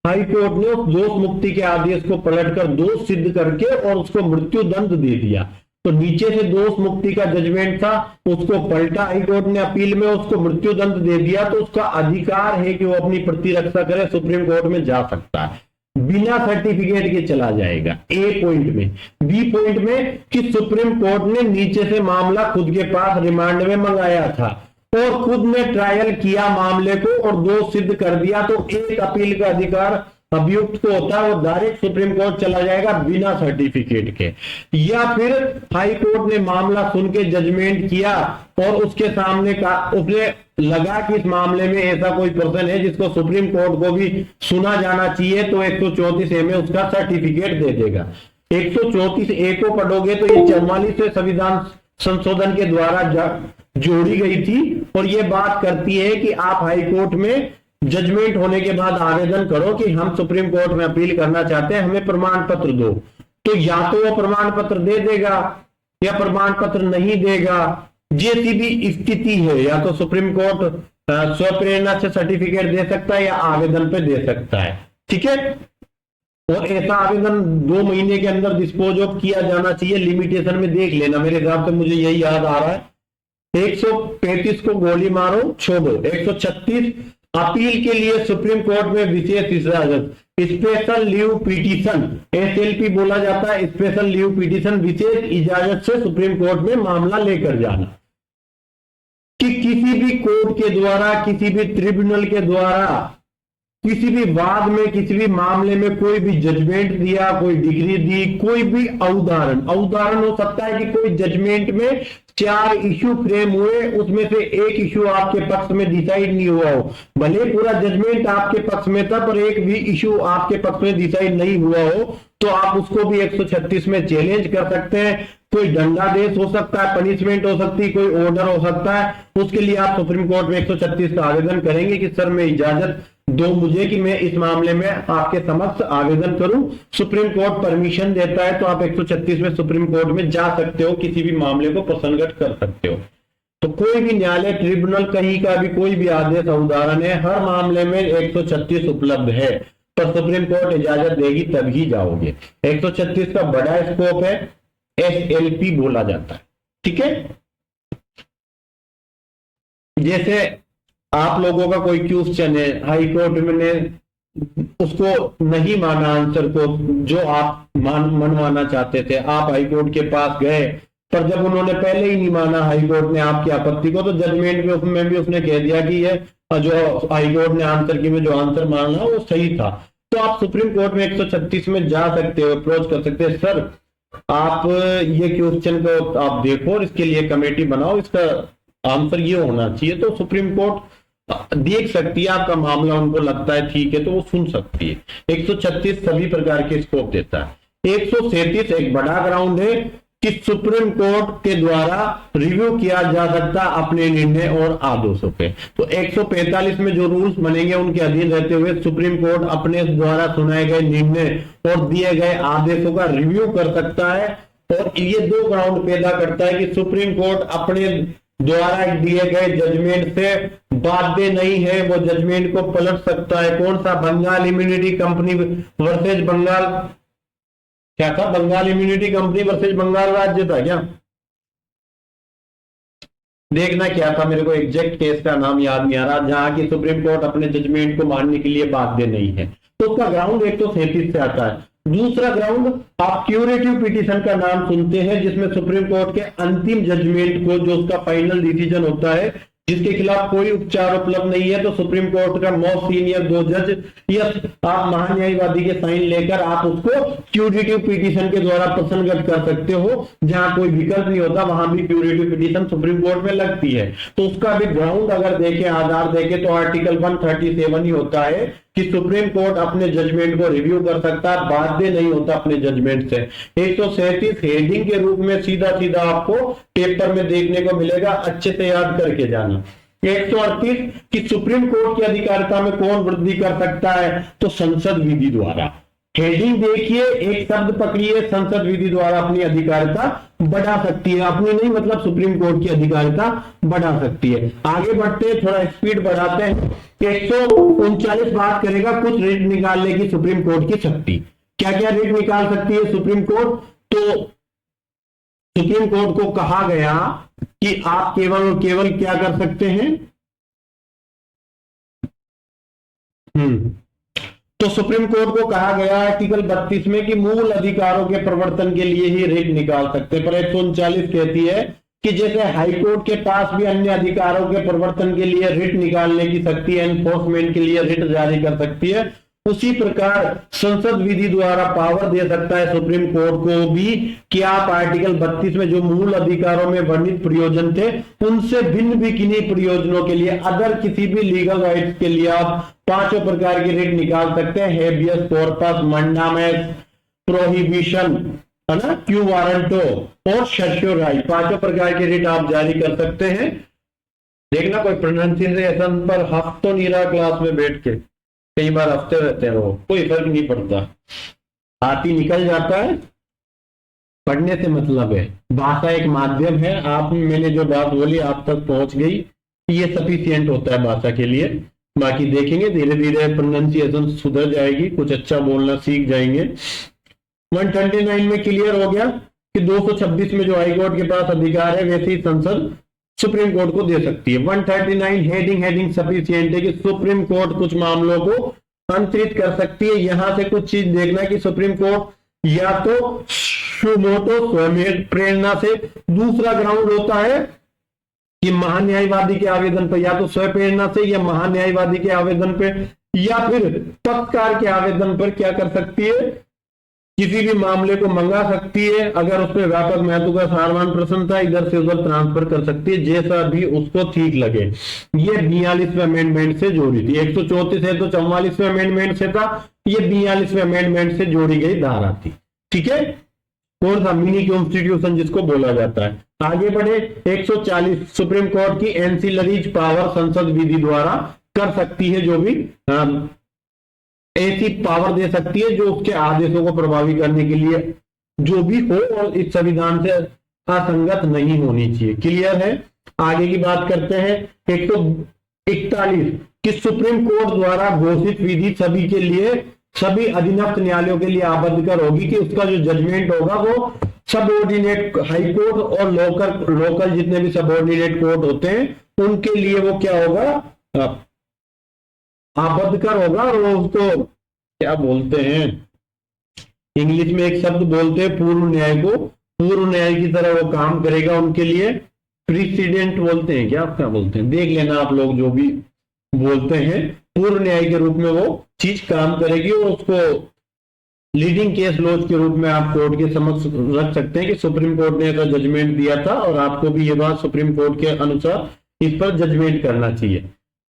हाई कोर्ट ने उस दोष मुक्ति के आदेश को पलटकर दोष सिद्ध करके और उसको मृत्यु दंड दे दिया। तो नीचे से दोष मुक्ति का जजमेंट था, उसको पलटा हाई कोर्ट ने अपील में, उसको मृत्यु दंड दे दिया। तो उसका अधिकार है कि वो अपनी प्रतिरक्षा करे, सुप्रीम कोर्ट में जा सकता है, बिना सर्टिफिकेट के चला जाएगा। ए पॉइंट में। बी पॉइंट में कि सुप्रीम कोर्ट ने नीचे से मामला खुद के पास रिमांड में मंगाया था और खुद ने ट्रायल किया मामले को और दोष सिद्ध कर दिया, तो एक अपील का अधिकार अभियुक्त को होता है, वो डायरेक्ट सुप्रीम कोर्ट चला जाएगा बिना सर्टिफिकेट के। या फिर हाई कोर्ट ने मामला सुन के जजमेंट किया और उसके सामने का उसने लगा कि इस मामले में ऐसा कोई पर्सन है जिसको सुप्रीम कोर्ट को भी सुना जाना चाहिए, तो 134A में उसका सर्टिफिकेट दे देगा। 134A को पढ़ोगे तो ये 44वें संविधान संशोधन के द्वारा जोड़ी गई थी और ये बात करती है कि आप हाई कोर्ट में जजमेंट होने के बाद आवेदन करो कि हम सुप्रीम कोर्ट में अपील करना चाहते हैं, हमें प्रमाण पत्र दो। तो या तो वो प्रमाण पत्र दे देगा या प्रमाण पत्र नहीं देगा। जैसी भी स्थिति है, या तो सुप्रीम कोर्ट स्वप्रेरणा से सर्टिफिकेट दे सकता है या आवेदन पे दे सकता है। ठीक है। और ऐसा आवेदन 2 महीने के अंदर डिस्पोज ऑफ किया जाना चाहिए। लिमिटेशन में देख लेना, मेरे हिसाब से मुझे यही याद आ रहा है। 135 को गोली मारो छोड़ो। 136 अपील के लिए सुप्रीम कोर्ट में विशेष इजाजत, स्पेशल लीव पिटीशन, एसएलपी बोला जाता है, स्पेशल लीव पिटीशन, विशेष इजाजत से सुप्रीम कोर्ट में मामला लेकर जाना। कि किसी भी कोर्ट के द्वारा, किसी भी ट्रिब्यूनल के द्वारा, किसी भी वाद में, किसी भी मामले में कोई भी जजमेंट दिया, कोई डिग्री दी, कोई भी अवधारण हो सकता है कि कोई जजमेंट में 4 इश्यू फ्रेम हुए, उसमें से एक इश्यू आपके पक्ष में डिसाइड नहीं हुआ हो, भले पूरा जजमेंट आपके पक्ष में था पर एक भी इश्यू आपके पक्ष में डिसाइड नहीं हुआ हो, तो आप उसको भी 136 में चैलेंज कर सकते हैं। कोई दंडादेश हो सकता है, पनिशमेंट हो सकती है, कोई ऑर्डर हो सकता है, उसके लिए आप सुप्रीम कोर्ट में 136 का आवेदन करेंगे कि सर मैं इजाजत दो मुझे कि मैं इस मामले में आपके समक्ष आवेदन करूं। सुप्रीम कोर्ट परमिशन देता है तो आप 136 में सुप्रीम कोर्ट में जा सकते हो, किसी भी मामले को प्रसंगत कर सकते हो। तो कोई भी न्यायालय, ट्रिब्यूनल, कहीं का भी कोई भी आदेश, अवधारण है, हर मामले में 136 उपलब्ध है, पर सुप्रीम कोर्ट इजाजत देगी तभी जाओगे। 136 का बड़ा स्कोप है, एसएलपी बोला जाता है। ठीक है, जैसे आप लोगों का कोई क्वेश्चन है, हाई कोर्ट में उसको नहीं माना आंसर को जो आप मनवाना चाहते थे, आप हाई कोर्ट के पास गए, पर जब उन्होंने पहले ही नहीं माना हाई कोर्ट ने आपकी आपत्ति को, तो जजमेंट में भी उसने कह दिया कि ये जो हाई कोर्ट ने आंसर की में जो आंसर माना वो सही था, तो आप सुप्रीम कोर्ट में 136 में जा सकते हो, अप्रोच कर सकते हैं, सर आप ये क्वेश्चन को आप देखो और इसके लिए कमेटी बनाओ, इसका आंसर ये होना चाहिए। तो सुप्रीम कोर्ट देख सकती है, आपका मामला उनको लगता है ठीक है तो वो सुन सकती है। 136 सभी प्रकार के स्कोप देता है। 137 एक बड़ा ग्राउंड है कि सुप्रीम कोर्ट के द्वारा रिव्यू किया जा सकता अपने निर्णय और आदेशों पे। तो 145 में जो रूल्स बनेंगे उनके अधीन रहते हुए सुप्रीम कोर्ट अपने द्वारा सुनाए गए निर्णय और दिए गए आदेशों का रिव्यू कर सकता है। और ये 2 ग्राउंड पैदा करता है कि सुप्रीम कोर्ट अपने द्वारा दिए गए जजमेंट से बाध्य नहीं है, वो जजमेंट को पलट सकता है। कौन सा? Bengal Immunity Company versus Bengal, क्या था? Bengal Immunity Company versus Bengal राज्य था क्या? देखना क्या था, मेरे को एग्जैक्ट केस का नाम याद नहीं आ रहा, जहां की सुप्रीम कोर्ट अपने जजमेंट को मानने के लिए बाध्य नहीं है। तो उसका ग्राउंड 137 से आता है। दूसरा ग्राउंड आप क्यूरेटिव पिटीशन का नाम सुनते हैं, जिसमें सुप्रीम कोर्ट के अंतिम जजमेंट को, जो उसका फाइनल डिसीजन होता है, जिसके खिलाफ कोई उपचार उपलब्ध नहीं है, तो सुप्रीम कोर्ट का मोस्ट सीनियर 2 जज या आप महान्यायवादी के साइन लेकर आप उसको क्यूरेटिव पिटीशन के द्वारा प्रसंगत कर सकते हो। जहां कोई विकल्प नहीं होता वहां भी क्यूरेटिव पिटीशन सुप्रीम कोर्ट में लगती है। तो उसका भी ग्राउंड अगर देखें, आधार देखें, तो आर्टिकल 137 ही होता है कि सुप्रीम कोर्ट अपने जजमेंट को रिव्यू कर सकता है, बाध्य नहीं होता अपने जजमेंट से। 137 हेडिंग के रूप में सीधा सीधा आपको पेपर में देखने को मिलेगा, अच्छे से याद करके जाना। 138 कि सुप्रीम कोर्ट की अधिकारिता में कौन वृद्धि कर सकता है? तो संसद विधि द्वारा। हेडिंग देखिए, एक शब्द पकड़िए, संसद विधि द्वारा अपनी अधिकारिता बढ़ा सकती है। अपनी नहीं मतलब सुप्रीम कोर्ट की अधिकारिता बढ़ा सकती है। आगे बढ़ते हैं, थोड़ा स्पीड बढ़ाते हैं। 139 बात करेगा कुछ रिट निकालने की सुप्रीम कोर्ट की शक्ति। क्या क्या रिट निकाल सकती है सुप्रीम कोर्ट? तो सुप्रीम कोर्ट को कहा गया कि आप केवल और केवल क्या कर सकते हैं? तो सुप्रीम कोर्ट को कहा गया आर्टिकल 32 में कि मूल अधिकारों के प्रवर्तन के लिए ही रिट निकाल सकते हैं। पर 139 कहती है कि जैसे हाईकोर्ट के पास भी अन्य अधिकारों के प्रवर्तन के लिए रिट निकालने की शक्ति है, एनफोर्समेंट के लिए रिट जारी कर सकती है, उसी प्रकार संसद विधि द्वारा पावर दे सकता है सुप्रीम कोर्ट को भी कि आप आर्टिकल 32 में जो मूल अधिकारों में वर्णित प्रयोजन थे उनसे भिन्न भी किन्हीं प्रयोजनों के लिए, अदर किसी भी लीगल राइट्स के लिए आप 5 प्रकार की रिट निकाल सकते हैं। हेबियस कॉर्पस, मंडामेस, प्रोहिबिशन, है ना, क्यू वारंटो और सर्टियोराइट, 5 प्रकार की रिट आप जारी कर सकते हैं। देखना कोई प्रोनाउंसिएशन पर हफ्तों तो नहीं रहा क्लास में बैठ के, कई बार हफ्ते रहते हैं वो, कोई फर्क नहीं पड़ता, हाथ ही निकल जाता है। पढ़ने से मतलब है, भाषा एक माध्यम है। आप, मैंने जो बात बोली आप तक पहुंच गई, ये सफिशिएंट होता है भाषा के लिए। बाकी देखेंगे धीरे धीरे प्रोनाउंसिएशन सुधर जाएगी, कुछ अच्छा बोलना सीख जाएंगे। 139 में क्लियर हो गया कि 226 में जो हाईकोर्ट के पास अधिकार है वैसे ही संसद सुप्रीम कोर्ट को दे सकती है। 139 हेडिंग सफिशिएंट है कि सुप्रीम कोर्ट कुछ मामलों को अंतरित कर सकती है। यहां से कुछ चीज देखना कि सुप्रीम कोर्ट या तो सुमोटो स्वयं प्रेरणा से, दूसरा ग्राउंड होता है कि महान्यायवादी के आवेदन पर, या तो स्वयं प्रेरणा से या महान्यायवादी के आवेदन पर या फिर पक्षकार के आवेदन पर क्या कर सकती है, किसी भी मामले को मंगा सकती है। अगर उसमें व्यापक महत्व का सारवान प्रश्न था इधर से उधर ट्रांसफर कर सकती है, जैसा भी उसको ठीक लगे। ये 42वें अमेंडमेंट से जोड़ी थी। 134 है तो 44वें अमेंडमेंट से था, ये 42वें अमेंडमेंट से जोड़ी गई धारा थी। ठीक है, कौन सा मिनी कॉन्स्टिट्यूशन जिसको बोला जाता है। आगे बढ़े 140 सुप्रीम कोर्ट की एंसिलरीज पावर संसद विधि द्वारा कर सकती है, जो भी ऐसी पावर दे सकती है जो उसके आदेशों को प्रभावी करने के लिए जो भी हो और इस संविधान से असंगत नहीं होनी चाहिए। क्लियर है। आगे की बात करते हैं 141 कि सुप्रीम कोर्ट द्वारा घोषित विधि सभी के लिए, सभी अधीनस्थ न्यायालयों के लिए आबद्ध कर होगी कि उसका जो जजमेंट होगा वो सबऑर्डिनेट हाई कोर्ट और लोकल जितने भी सबऑर्डिनेट कोर्ट होते हैं उनके लिए वो क्या होगा, आबद्ध कर होगा। और उसको क्या बोलते हैं, इंग्लिश में एक शब्द बोलते हैं पूर्व न्याय को, पूर्व न्याय की तरह वो काम करेगा। उनके लिए प्रीसिडेंट बोलते हैं, क्या बोलते हैं, देख लेना आप लोग जो भी बोलते हैं, पूर्व न्याय के रूप में वो चीज काम करेगी और उसको लीडिंग केस लॉज के रूप में आप कोर्ट के समक्ष रख सकते हैं कि सुप्रीम कोर्ट ने ऐसा जजमेंट दिया था और आपको भी ये बात सुप्रीम कोर्ट के अनुसार इस पर जजमेंट करना चाहिए।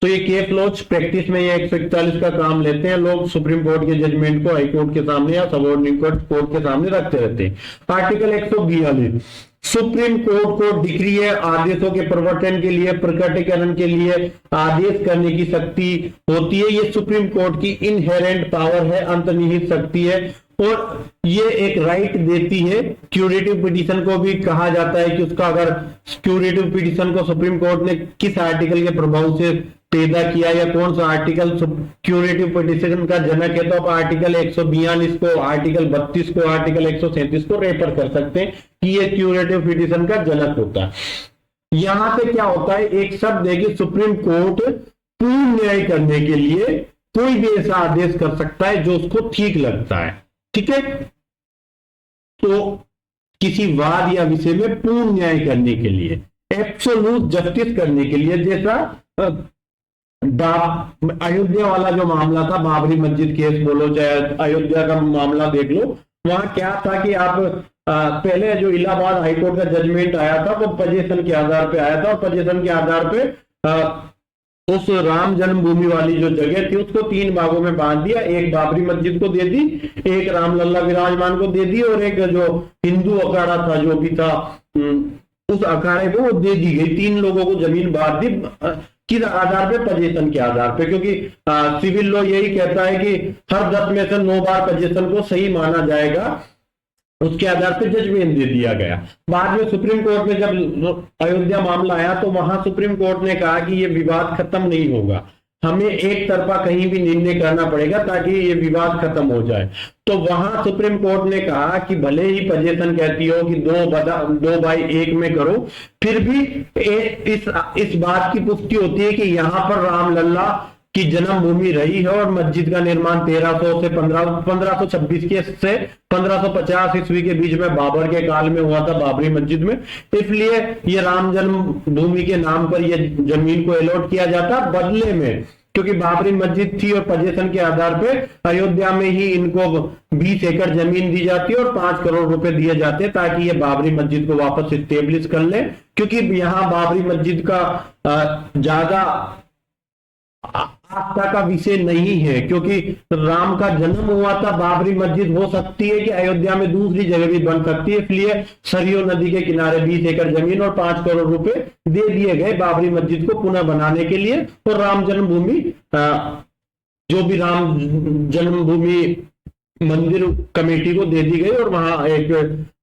तो ये केस लॉज प्रैक्टिस में ये 141 का काम लेते हैं लोग, सुप्रीम कोर्ट के जजमेंट को हाई कोर्ट के सामने या सबऑर्डिनेट कोर्ट के सामने रखते रहते हैं। आर्टिकल 142 सुप्रीम कोर्ट को डिक्री है आदेशों के प्रवर्तन के लिए, प्रकटीकरण के लिए आदेश करने की शक्ति होती है। ये सुप्रीम कोर्ट की इनहेरेंट पावर है, अंतर्निहित शक्ति है और ये एक राइट देती है। क्यूरेटिव पिटीशन को भी कहा जाता है कि उसका अगर क्यूरेटिव पिटीशन को सुप्रीम कोर्ट ने किस आर्टिकल के प्रभाव से पैदा किया या कौन सा आर्टिकल क्यूरेटिव पिटीशन का जनक है, तो आप आर्टिकल 142 को, आर्टिकल 32 को, आर्टिकल 137 को रेफर कर सकते हैं कि ये क्यूरेटिव पिटीशन का जनक होता है। यहां से क्या होता है, एक शब्द है कि सुप्रीम कोर्ट पूर्ण न्याय करने के लिए कोई भी ऐसा आदेश कर सकता है जो उसको ठीक लगता है। ठीक है, तो किसी वाद या विषय में पूर्ण न्याय करने के लिए, एब्सोल्यूट जस्टिस करने के लिए, जैसा अयोध्या वाला जो मामला था, बाबरी मस्जिद केस बोलो चाहे अयोध्या का मामला देख लो, वहां क्या था कि आप पहले जो इलाहाबाद हाईकोर्ट का जजमेंट आया था वो पोजीशन के आधार पे आया था और पोजीशन के आधार पे उस राम जन्मभूमि वाली जो जगह थी उसको 3 भागों में बांट दिया। एक बाबरी मस्जिद को दे दी, एक रामलला विराजमान को दे दी और एक जो हिंदू अखाड़ा था जो भी था उस अखाड़े को वो दे दी गई। 3 लोगों को जमीन बांट दी, किस आधार पे, पोजीशन के आधार पे, क्योंकि सिविल लॉ यही कहता है कि हर 10 में से 9 बार पोजीशन को सही माना जाएगा, उसके आधार पे जजमेंट दे दिया गया। बाद में सुप्रीम कोर्ट में जब अयोध्या मामला आया तो वहां सुप्रीम कोर्ट ने कहा कि ये विवाद खत्म नहीं होगा, हमें एक तरफा कहीं भी निर्णय करना पड़ेगा ताकि ये विवाद खत्म हो जाए। तो वहां सुप्रीम कोर्ट ने कहा कि भले ही पोजीशन कहती हो कि 2/1 में करो, फिर भी इस बात की पुष्टि होती है कि यहाँ पर रामलला की जन्मभूमि रही है और मस्जिद का निर्माण 1300 से 1526 के से 1550 ईस्वी के बीच में बाबर के काल में हुआ था बाबरी मस्जिद में, इसलिए ये राम जन्मभूमि के नाम पर ये जमीन को अलॉट किया जाता। बदले में क्योंकि बाबरी मस्जिद थी और पोजीशन के आधार पे अयोध्या में ही इनको 20 एकड़ जमीन दी जाती है और 5 करोड़ रुपए दिए जाते हैं ताकि ये बाबरी मस्जिद को वापस स्टेब्लिश कर ले, क्योंकि यहाँ बाबरी मस्जिद का ज्यादा आस्था का विषय नहीं है, क्योंकि राम का जन्म हुआ था। बाबरी मस्जिद हो सकती है कि अयोध्या में दूसरी जगह भी बन सकती है, इसलिए सरयू नदी के किनारे 20 एकड़ जमीन और 5 करोड़ रुपए दे दिए गए बाबरी मस्जिद को पुनः बनाने के लिए। और राम जन्मभूमि जो भी राम जन्मभूमि मंदिर कमेटी को दे दी गई और वहां एक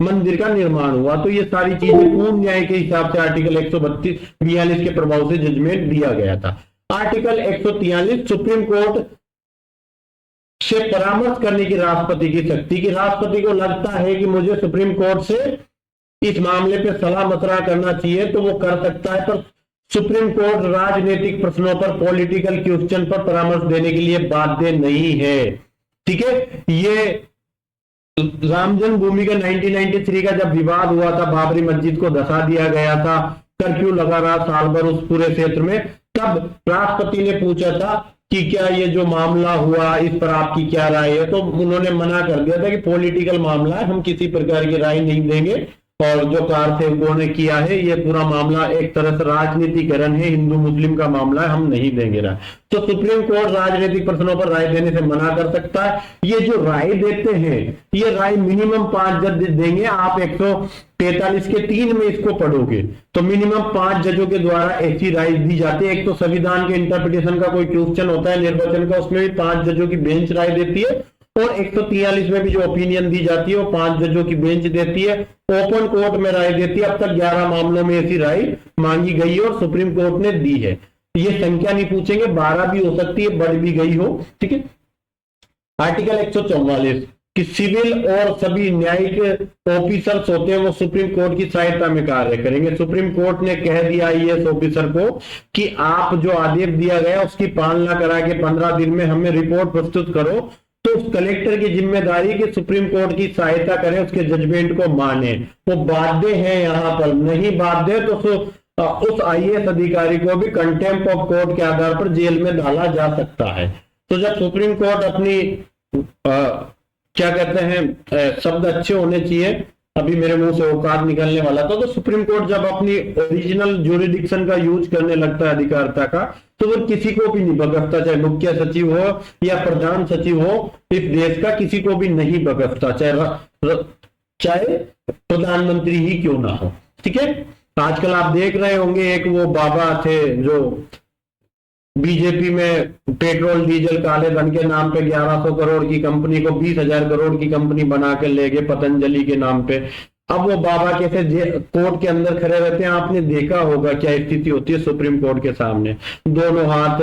मंदिर का निर्माण हुआ। तो ये सारी चीजें पूर्ण न्याय के हिसाब से आर्टिकल 142 के प्रभाव से जजमेंट दिया गया था। आर्टिकल 143 सुप्रीम कोर्ट से परामर्श करने की राष्ट्रपति की शक्ति, कि राष्ट्रपति को लगता है कि मुझे सुप्रीम कोर्ट से इस मामले पे सलाह मशवरा करना चाहिए तो वो कर सकता है, पर सुप्रीम कोर्ट राजनीतिक प्रश्नों पर, पॉलिटिकल क्वेश्चन पर परामर्श देने के लिए बाध्य नहीं है। ठीक है, ये राम जन्मभूमि का 1993 का जब विवाद हुआ था, बाबरी मस्जिद को धसा दिया गया था, कर्फ्यू लगा रहा साल भर उस पूरे क्षेत्र में, तब राष्ट्रपति ने पूछा था कि क्या ये जो मामला हुआ इस पर आपकी क्या राय है, तो उन्होंने मना कर दिया था कि पॉलिटिकल मामला है, हम किसी प्रकार की राय नहीं देंगे, और जो कारसेवकों ने किया है ये पूरा मामला एक तरह से राजनीतिकरण है, हिंदू मुस्लिम का मामला है, हम नहीं देंगे राय। तो सुप्रीम कोर्ट राजनीतिक प्रश्नों पर राय देने से मना कर सकता है। ये जो राय देते हैं ये राय मिनिमम 5 जज देंगे। आप 143 के 3 में इसको पढ़ोगे तो मिनिमम 5 जजों के द्वारा ऐसी राय दी जाती है। एक तो संविधान के इंटरप्रिटेशन का कोई क्वेश्चन होता है निर्वाचन का, उसमें भी 5 जजों की बेंच राय देती है, और 143 में भी जो ओपिनियन दी जाती है वो 5 जजों की बेंच देती है, ओपन कोर्ट में राय देती है। अब तक 11 मामलों में ऐसी राय मांगी गई है और सुप्रीम कोर्ट ने दी है। ये संख्या नहीं पूछेंगे, 12 भी हो सकती है, बढ़ भी गई हो। ठीक है, आर्टिकल 144 कि सिविल और सभी न्यायिक ऑफिसर्स होते हैं वो सुप्रीम कोर्ट की सहायता में कार्य करेंगे। सुप्रीम कोर्ट ने कह दिया आईएएस ऑफिसर को कि आप जो आदेश दिया गया उसकी पालना करा के 15 दिन में हमें रिपोर्ट प्रस्तुत करो, तो उस कलेक्टर की जिम्मेदारी कि सुप्रीम कोर्ट की सहायता करें, उसके जजमेंट को माने। वो बाध्य है, यहां पर नहीं बाध्य तो उस आईएएस अधिकारी को भी कंटेम्प्ट ऑफ कोर्ट के आधार पर जेल में डाला जा सकता है। तो जब सुप्रीम कोर्ट अपनी क्या कहते हैं शब्द अच्छे होने चाहिए, अभी मेरे मुंह से औकात निकलने वाला था, तो सुप्रीम कोर्ट जब अपनी ओरिजिनल ज्यूरिडिक्शन का यूज करने लगता है अधिकारिता का, तो वो किसी को भी नहीं बगसता, चाहे मुख्य सचिव हो या प्रधान सचिव हो इस देश का, किसी को भी नहीं बगसता, चाहे प्रधानमंत्री ही क्यों ना हो। ठीक है, आजकल आप देख रहे होंगे एक वो बाबा थे जो बीजेपी में पेट्रोल डीजल काले धन के नाम पे 1100 करोड़ की कंपनी को 20,000 करोड़ की कंपनी बना के ले गए पतंजलि के नाम पे। अब वो बाबा कैसे कोर्ट के अंदर खड़े रहते हैं, आपने देखा होगा क्या स्थिति होती है सुप्रीम कोर्ट के सामने, दोनों हाथ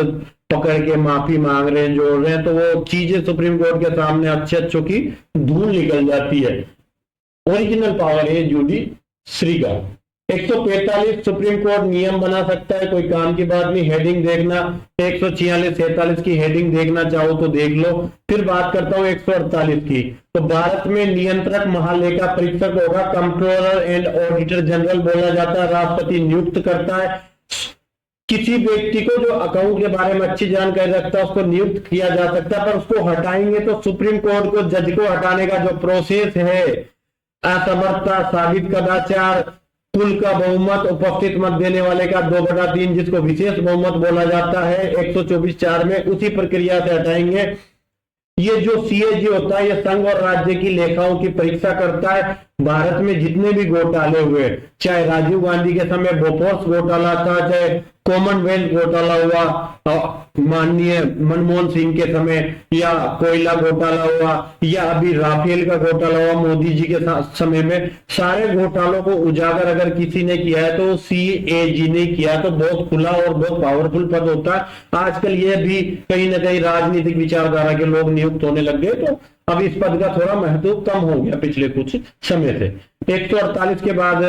पकड़ के माफी मांग रहे हैं, जोड़ रहे हैं, तो वो चीजें सुप्रीम कोर्ट के सामने अच्छे अच्छों की धूल निकल जाती है। ओरिजिनल पावर है जुडिशरी का। 145 सुप्रीम कोर्ट नियम बना सकता है, कोई काम की बात नहीं, हेडिंग देखना। 146 47 की हेडिंग देखना चाहो तो देख लो। फिर बात करता हूं 148 की। तो भारत में नियंत्रक महालेखा परीक्षक होगा, कंट्रोलर एंड ऑडिटर जनरल बोला जाता है, राष्ट्रपति नियुक्त करता है। किसी व्यक्ति को जो अकाउंट के बारे में अच्छी जानकारी रखता है उसको नियुक्त किया जा सकता है, पर उसको हटाएंगे तो सुप्रीम कोर्ट को जज को हटाने का जो प्रोसेस है, असमर्थता, साबित कदाचार, कुल का बहुमत, उपस्थित मत देने वाले का 2/3 जिसको विशेष बहुमत बोला जाता है 124(4) में, उसी प्रक्रिया से हटाएंगे। ये जो सीएजी होता है ये संघ और राज्य की लेखाओं की परीक्षा करता है। भारत में जितने भी घोटाले हुए, चाहे राजीव गांधी के समय बोफोर्स घोटाला था, चाहे कॉमनवेल्थ घोटाला हुआ माननीय मनमोहन सिंह के समय, या कोयला घोटाला हुआ, या अभी राफेल का घोटाला हुआ मोदी जी के समय में, सारे घोटालों को उजागर अगर किसी ने किया है तो सीएजी ने किया, तो बहुत खुला और बहुत पावरफुल पद होता है। आजकल ये भी कहीं ना कहीं राजनीतिक विचारधारा के लोग नियुक्त होने लग गए, तो अब इस पद का थोड़ा महत्व कम हो गया पिछले कुछ समय से। 148 के बाद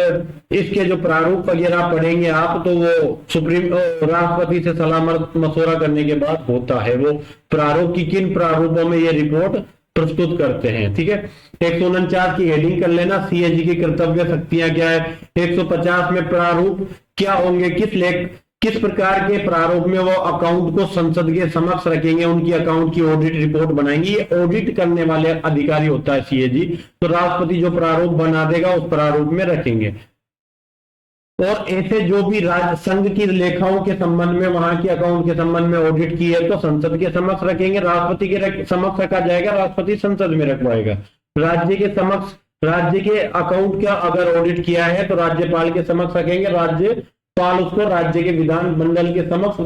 इसके जो प्रारूप वगैरह पढ़ेंगे आप, तो वो सुप्रीम राष्ट्रपति से सलाह मशवरा करने के बाद होता है। वो प्रारूप की किन प्रारूपों में ये रिपोर्ट प्रस्तुत करते हैं। ठीक है, 149 की हेडिंग कर लेना, सीएजी की कर्तव्य शक्तियां क्या है। 150 में प्रारूप क्या होंगे, किस प्रकार के प्रारूप में वो अकाउंट को संसद के समक्ष रखेंगे, उनकी अकाउंट की ऑडिट रिपोर्ट बनाएंगे। ये ऑडिट करने वाले अधिकारी होता है सीएजी, तो राष्ट्रपति जो प्रारूप बना देगा उस प्रारूप में रखेंगे। और ऐसे जो भी राज्य संघ की लेखाओं के संबंध में, वहां के अकाउंट के संबंध में ऑडिट की है तो संसद के समक्ष रखेंगे, राष्ट्रपति के समक्ष रखा जाएगा, राष्ट्रपति संसद में रखवाएगा। राज्य के समक्ष, राज्य के अकाउंट का अगर ऑडिट किया है तो राज्यपाल के समक्ष रखेंगे, राज्यपाल उसको राज्य के विधान मंडल के समक्ष,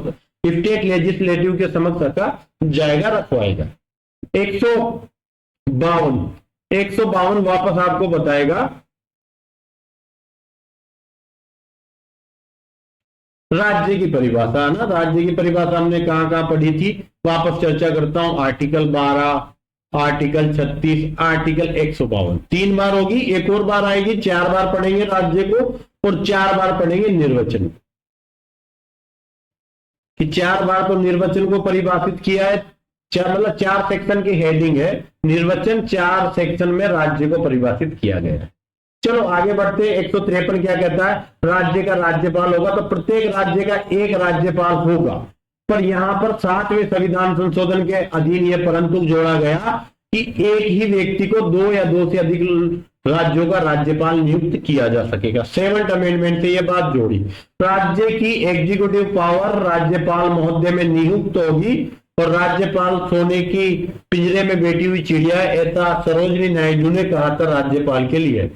स्टेट लेजिस्लेटिव के समक्ष रखा जाएगा, रखवाएगा। 152 वापस आपको बताएगा राज्य की परिभाषा है ना, राज्य की परिभाषा हमने कहाँ पढ़ी थी, वापस चर्चा करता हूं। आर्टिकल 12, आर्टिकल 36, आर्टिकल 152, 3 बार होगी, एक और बार आएगी, 4 बार पढ़ेंगे राज्य को और 4 बार पढ़ेंगे निर्वचन को। कि 4 बार तो निर्वचन को परिभाषित किया है, मतलब 4 सेक्शन की हेडिंग है निर्वचन, 4 सेक्शन में राज्य को परिभाषित किया गया है। चलो आगे बढ़ते हैं। 153 क्या कहता है, राज्य का राज्यपाल होगा। तो प्रत्येक राज्य का एक राज्यपाल होगा, पर यहां पर 7वें संविधान संशोधन के अधीन यह परंतु जोड़ा गया कि एक ही व्यक्ति को 2 या 2 से अधिक राज्यों का राज्यपाल नियुक्त किया जा सकेगा। 7th अमेंडमेंट से यह बात जोड़ी। राज्य की एग्जीक्यूटिव पावर राज्यपाल महोदय में नियुक्त होगी और राज्यपाल सोने की पिंजरे में बैठी हुई चिड़िया, ऐसा सरोजिनी नायडू ने कहा था राज्यपाल के लिए।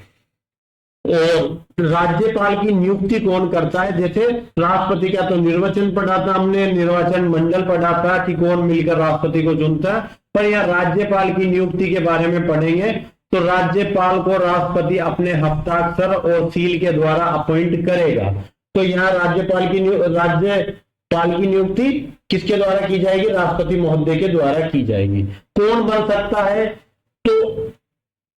और राज्यपाल की नियुक्ति कौन करता है, जैसे राष्ट्रपति का तो निर्वाचन पढ़ा था हमने, निर्वाचन मंडल पढ़ा था कि कौन मिलकर राष्ट्रपति को चुनता है, पर यह राज्यपाल की नियुक्ति के बारे में पढ़ेंगे। तो राज्यपाल को राष्ट्रपति अपने हस्ताक्षर और सील के द्वारा अपॉइंट करेगा। तो यहाँ राज्यपाल की नियुक्ति किसके द्वारा की जाएगी, राष्ट्रपति महोदय के द्वारा की जाएगी। कौन बन सकता है, तो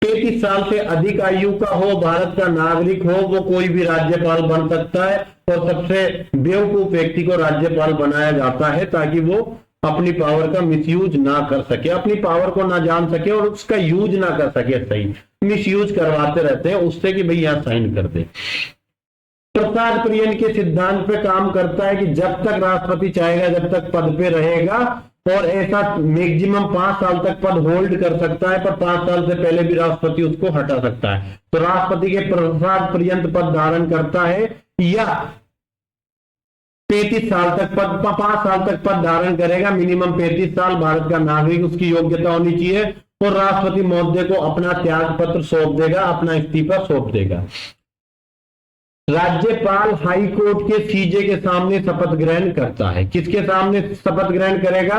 33 साल से अधिक आयु का हो, भारत का नागरिक हो, वो कोई भी राज्यपाल बन सकता है। और सबसे बेवकूफ व्यक्ति को राज्यपाल बनाया जाता है ताकि वो अपनी पावर का मिसयूज ना कर सके, अपनी पावर को ना जान सके और उसका यूज ना कर सके। सही मिसयूज करवाते रहते हैं उससे कि भाई यहां साइन कर दे। प्रसाद प्रियन के सिद्धांत पे काम करता है कि जब तक राष्ट्रपति चाहेगा, जब तक पद पे रहेगा, और ऐसा मैक्सिमम 5 साल तक पद होल्ड कर सकता है, पर 5 साल से पहले भी राष्ट्रपति उसको हटा सकता है। तो राष्ट्रपति के प्रसाद पर्यंत पद धारण करता है या 35 साल तक पद, 5 साल तक पद धारण करेगा, मिनिमम 35 साल, भारत का नागरिक उसकी योग्यता होनी चाहिए, और राष्ट्रपति महोदय को अपना त्याग पत्र सौंप देगा, अपना इस्तीफा सौंप देगा। राज्यपाल हाई कोर्ट के सीजे के सामने शपथ ग्रहण करता है। किसके सामने शपथ ग्रहण करेगा,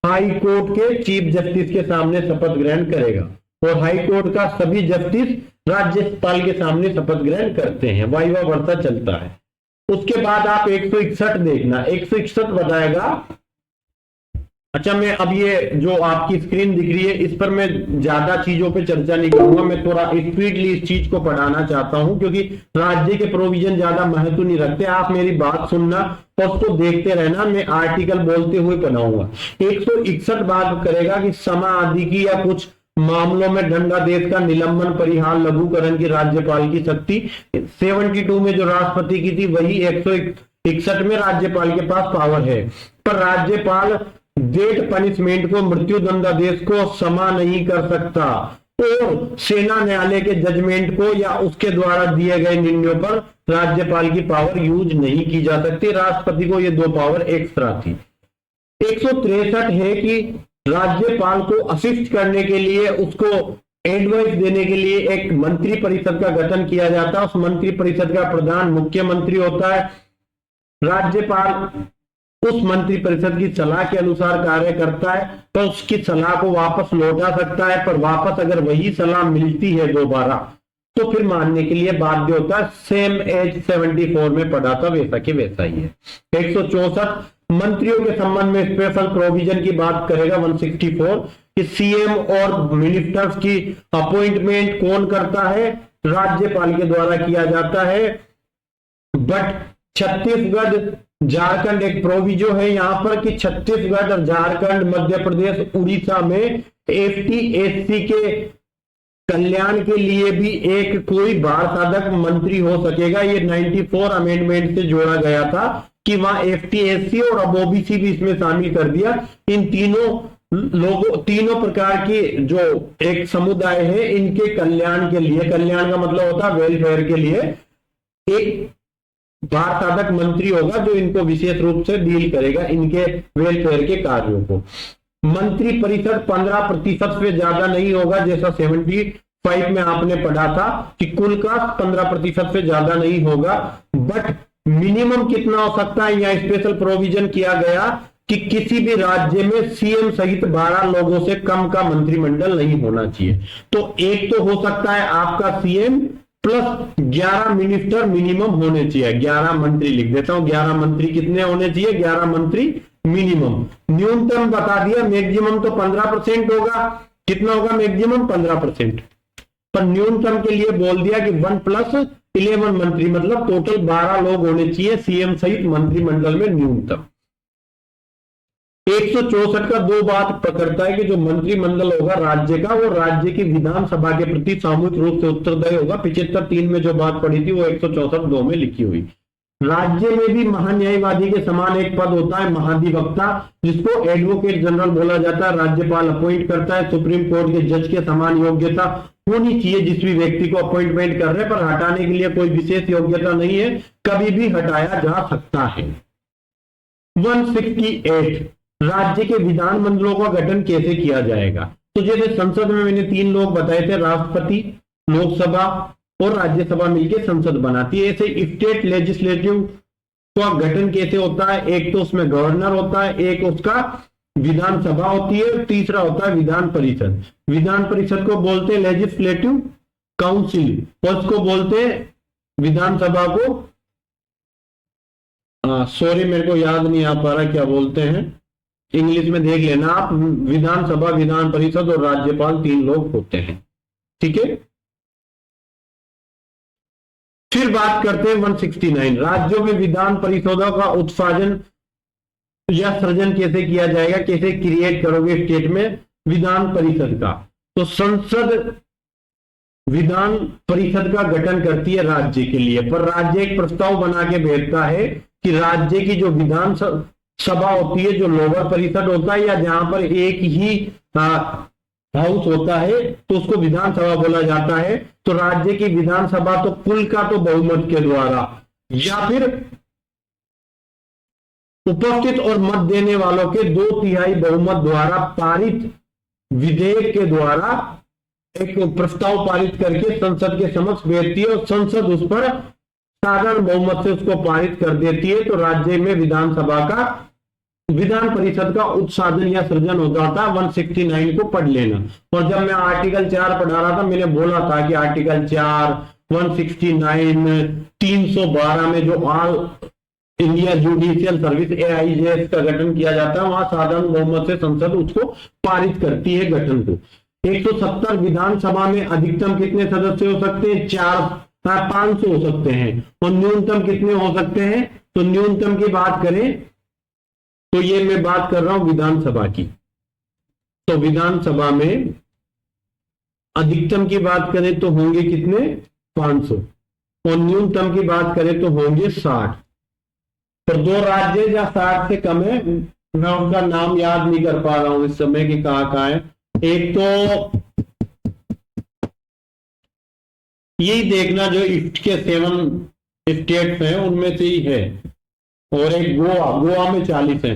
हाई कोर्ट के चीफ जस्टिस के सामने शपथ ग्रहण करेगा। और हाई कोर्ट का सभी जस्टिस राज्यपाल के सामने शपथ ग्रहण करते हैं, वाइवा वर्षा चलता है। उसके बाद आप 161 देखना, 161 बताएगा। अच्छा, मैं अब ये जो आपकी स्क्रीन दिख रही है इस पर मैं ज्यादा चीजों पे चर्चा नहीं करूंगा, मैं थोड़ा स्पीडली इस चीज को पढ़ाना चाहता हूं क्योंकि राज्य के प्रोविजन ज्यादा महत्व नहीं रखते। आप मेरी बात सुनना और उसको देखते रहना, मैं आर्टिकल बोलते हुए पढ़ाऊंगा। 161 बात करेगा कि समा आदि की या कुछ मामलों में दंडादेश का निलंबन, परिहार, लघुकरण की राज्यपाल की शक्ति 72 में जो राष्ट्रपति की थी वही 161 में राज्यपाल के पास पावर है। पर राज्यपाल डेथ पनिशमेंट को, मृत्यु दंडादेश को समा नहीं कर सकता और सेना न्यायालय के जजमेंट को या उसके द्वारा दिए गए निर्णयों पर राज्यपाल की पावर यूज नहीं की जा सकती। राष्ट्रपति को ये 2 पावर एक्स्ट्रा थी। 163 है कि राज्यपाल को असिस्ट करने के लिए, उसको एडवाइस देने के लिए एक मंत्री परिषद का गठन किया जाता है। उस मंत्री परिषद का प्रधान मुख्यमंत्री होता है। राज्यपाल उस मंत्री परिषद की सलाह के अनुसार कार्य करता है, तो उसकी सलाह को वापस लौटा सकता है, पर वापस अगर वही सलाह मिलती है दोबारा तो फिर मानने के लिए बाध्य होता है। सेम एज 74 में पढ़ा था, वैसा के वैसा ही है। 164 मंत्रियों के संबंध में स्पेशल प्रोविजन की बात करेगा 164 कि सीएम और मिनिस्टर्स की अपॉइंटमेंट कौन करता है, राज्यपाल के द्वारा किया जाता है। बट छत्तीसगढ़, झारखंड एक प्रोविजो है यहाँ पर कि छत्तीसगढ़ और झारखंड, मध्य प्रदेश, उड़ीसा में FT-SC के कल्याण के लिए भी एक कोई बाढ़ साधक मंत्री हो सकेगा। ये 94 अमेंडमेंट से जोड़ा गया था कि वहां FT-SC और अब OBC भी इसमें शामिल कर दिया। इन तीनों प्रकार के जो एक समुदाय है, इनके कल्याण के लिए, कल्याण का मतलब होता है वेलफेयर के लिए, एक बाढ़ साधक मंत्री होगा जो इनको विशेष रूप से डील करेगा, इनके वेलफेयर के कार्यों को। मंत्री परिषद 15% से ज्यादा नहीं होगा, जैसा 75 में आपने पढ़ा था कि कुल का 15% से ज्यादा नहीं होगा। बट मिनिमम कितना हो सकता है, यहां स्पेशल प्रोविजन किया गया कि किसी भी राज्य में सीएम सहित 12 लोगों से कम का मंत्रिमंडल नहीं होना चाहिए। तो एक तो हो सकता है आपका सीएम, प्लस 11 मिनिस्टर मिनिमम होने चाहिए। 11 मंत्री लिख देता हूं, 11 मंत्री कितने होने चाहिए? 11 मंत्री मिनिमम। न्यूनतम बता दिया, मैक्सिमम तो 15% होगा। कितना होगा मैक्सिमम? 15%। पर न्यूनतम के लिए बोल दिया कि 1+11 मंत्री, मतलब टोटल 12 लोग होने चाहिए सीएम सहित मंत्रिमंडल में न्यूनतम। 164 का दो बात पकड़ता है कि जो मंत्रिमंडल होगा राज्य का, वो राज्य की विधानसभा के प्रति सामूहिक रूप से उत्तरदायी होगा। 75(3) में जो बात पड़ी थी वो 164(2) में लिखी हुई। राज्य में भी महान्यायवादी के समान एक पद होता है, महाधिवक्ता, जिसको एडवोकेट जनरल बोला जाता है। राज्यपाल अपॉइंट करता है। सुप्रीम कोर्ट के जज के समान योग्यता होनी चाहिए जिस भी व्यक्ति को अपॉइंटमेंट कर रहे हैं, पर हटाने के लिए कोई विशेष योग्यता नहीं है, कभी भी हटाया जा सकता है। 168 राज्य के विधानमंडलों का गठन कैसे किया जाएगा? तो जैसे संसद में मैंने 3 लोग बताए थे, राष्ट्रपति, लोकसभा और राज्यसभा मिलकर संसद बनाती है। ऐसे स्टेट लेजिस्लेटिव का गठन कैसे होता है? एक तो उसमें गवर्नर होता है, एक उसका विधानसभा होती है, तीसरा होता है विधान परिषद। विधान परिषद को बोलते हैं लेजिस्लेटिव काउंसिल, और उसको बोलते हैं विधानसभा को, सॉरी मेरे को याद नहीं आ पा रहा क्या बोलते हैं, इंग्लिश में देख लेना आप। विधानसभा, विधान परिषद और राज्यपाल 3 लोग होते हैं, ठीक है। फिर बात करते हैं 169 राज्यों में विधान परिषदों का उत्पादन या सृजन कैसे किया जाएगा? कैसे क्रिएट करोगे स्टेट में विधान परिषद का? तो संसद विधान परिषद का गठन करती है राज्य के लिए, पर राज्य एक प्रस्ताव बना के भेजता है कि राज्य की जो विधान सभा होती है, जो लोअर परिषद होता है, या जहां पर एक ही हाउस होता है, तो उसको विधानसभा बोला जाता है। तो राज्य की विधानसभा तो कुल का तो बहुमत के द्वारा, या फिर उपस्थित और मत देने वालों के 2/3 बहुमत द्वारा पारित विधेयक के द्वारा एक प्रस्ताव पारित करके संसद के समक्ष भेजती है, और संसद उस पर साधारण बहुमत से उसको पारित कर देती है। तो राज्य में विधानसभा का, विधान परिषद का उत्साधन या सृजन होता था। 169 को पढ़ लेना। और जब मैं आर्टिकल 4 पढ़ा रहा था, मैंने बोला था कि आर्टिकल 4, 169, 312 में जो all India judicial service AIJS का गठन किया जाता है, वहां साधारण बहुमत से संसद उसको पारित करती है गठन को। 170 विधानसभा में अधिकतम कितने सदस्य हो सकते हैं? 500 हो सकते हैं। और न्यूनतम कितने हो सकते हैं? तो न्यूनतम की बात करें तो ये मैं बात कर रहा हूं विधानसभा की, तो विधानसभा में अधिकतम की बात करें तो होंगे कितने? 500, और न्यूनतम की बात करें तो होंगे 60। पर 2 राज्य या 60 से कम है, मैं उनका नाम याद नहीं कर पा रहा हूं इस समय कि कहां है। एक तो यही देखना जो ईस्ट के 7 स्टेट्स हैं उनमें से ही है, और एक गोवा में 40 है।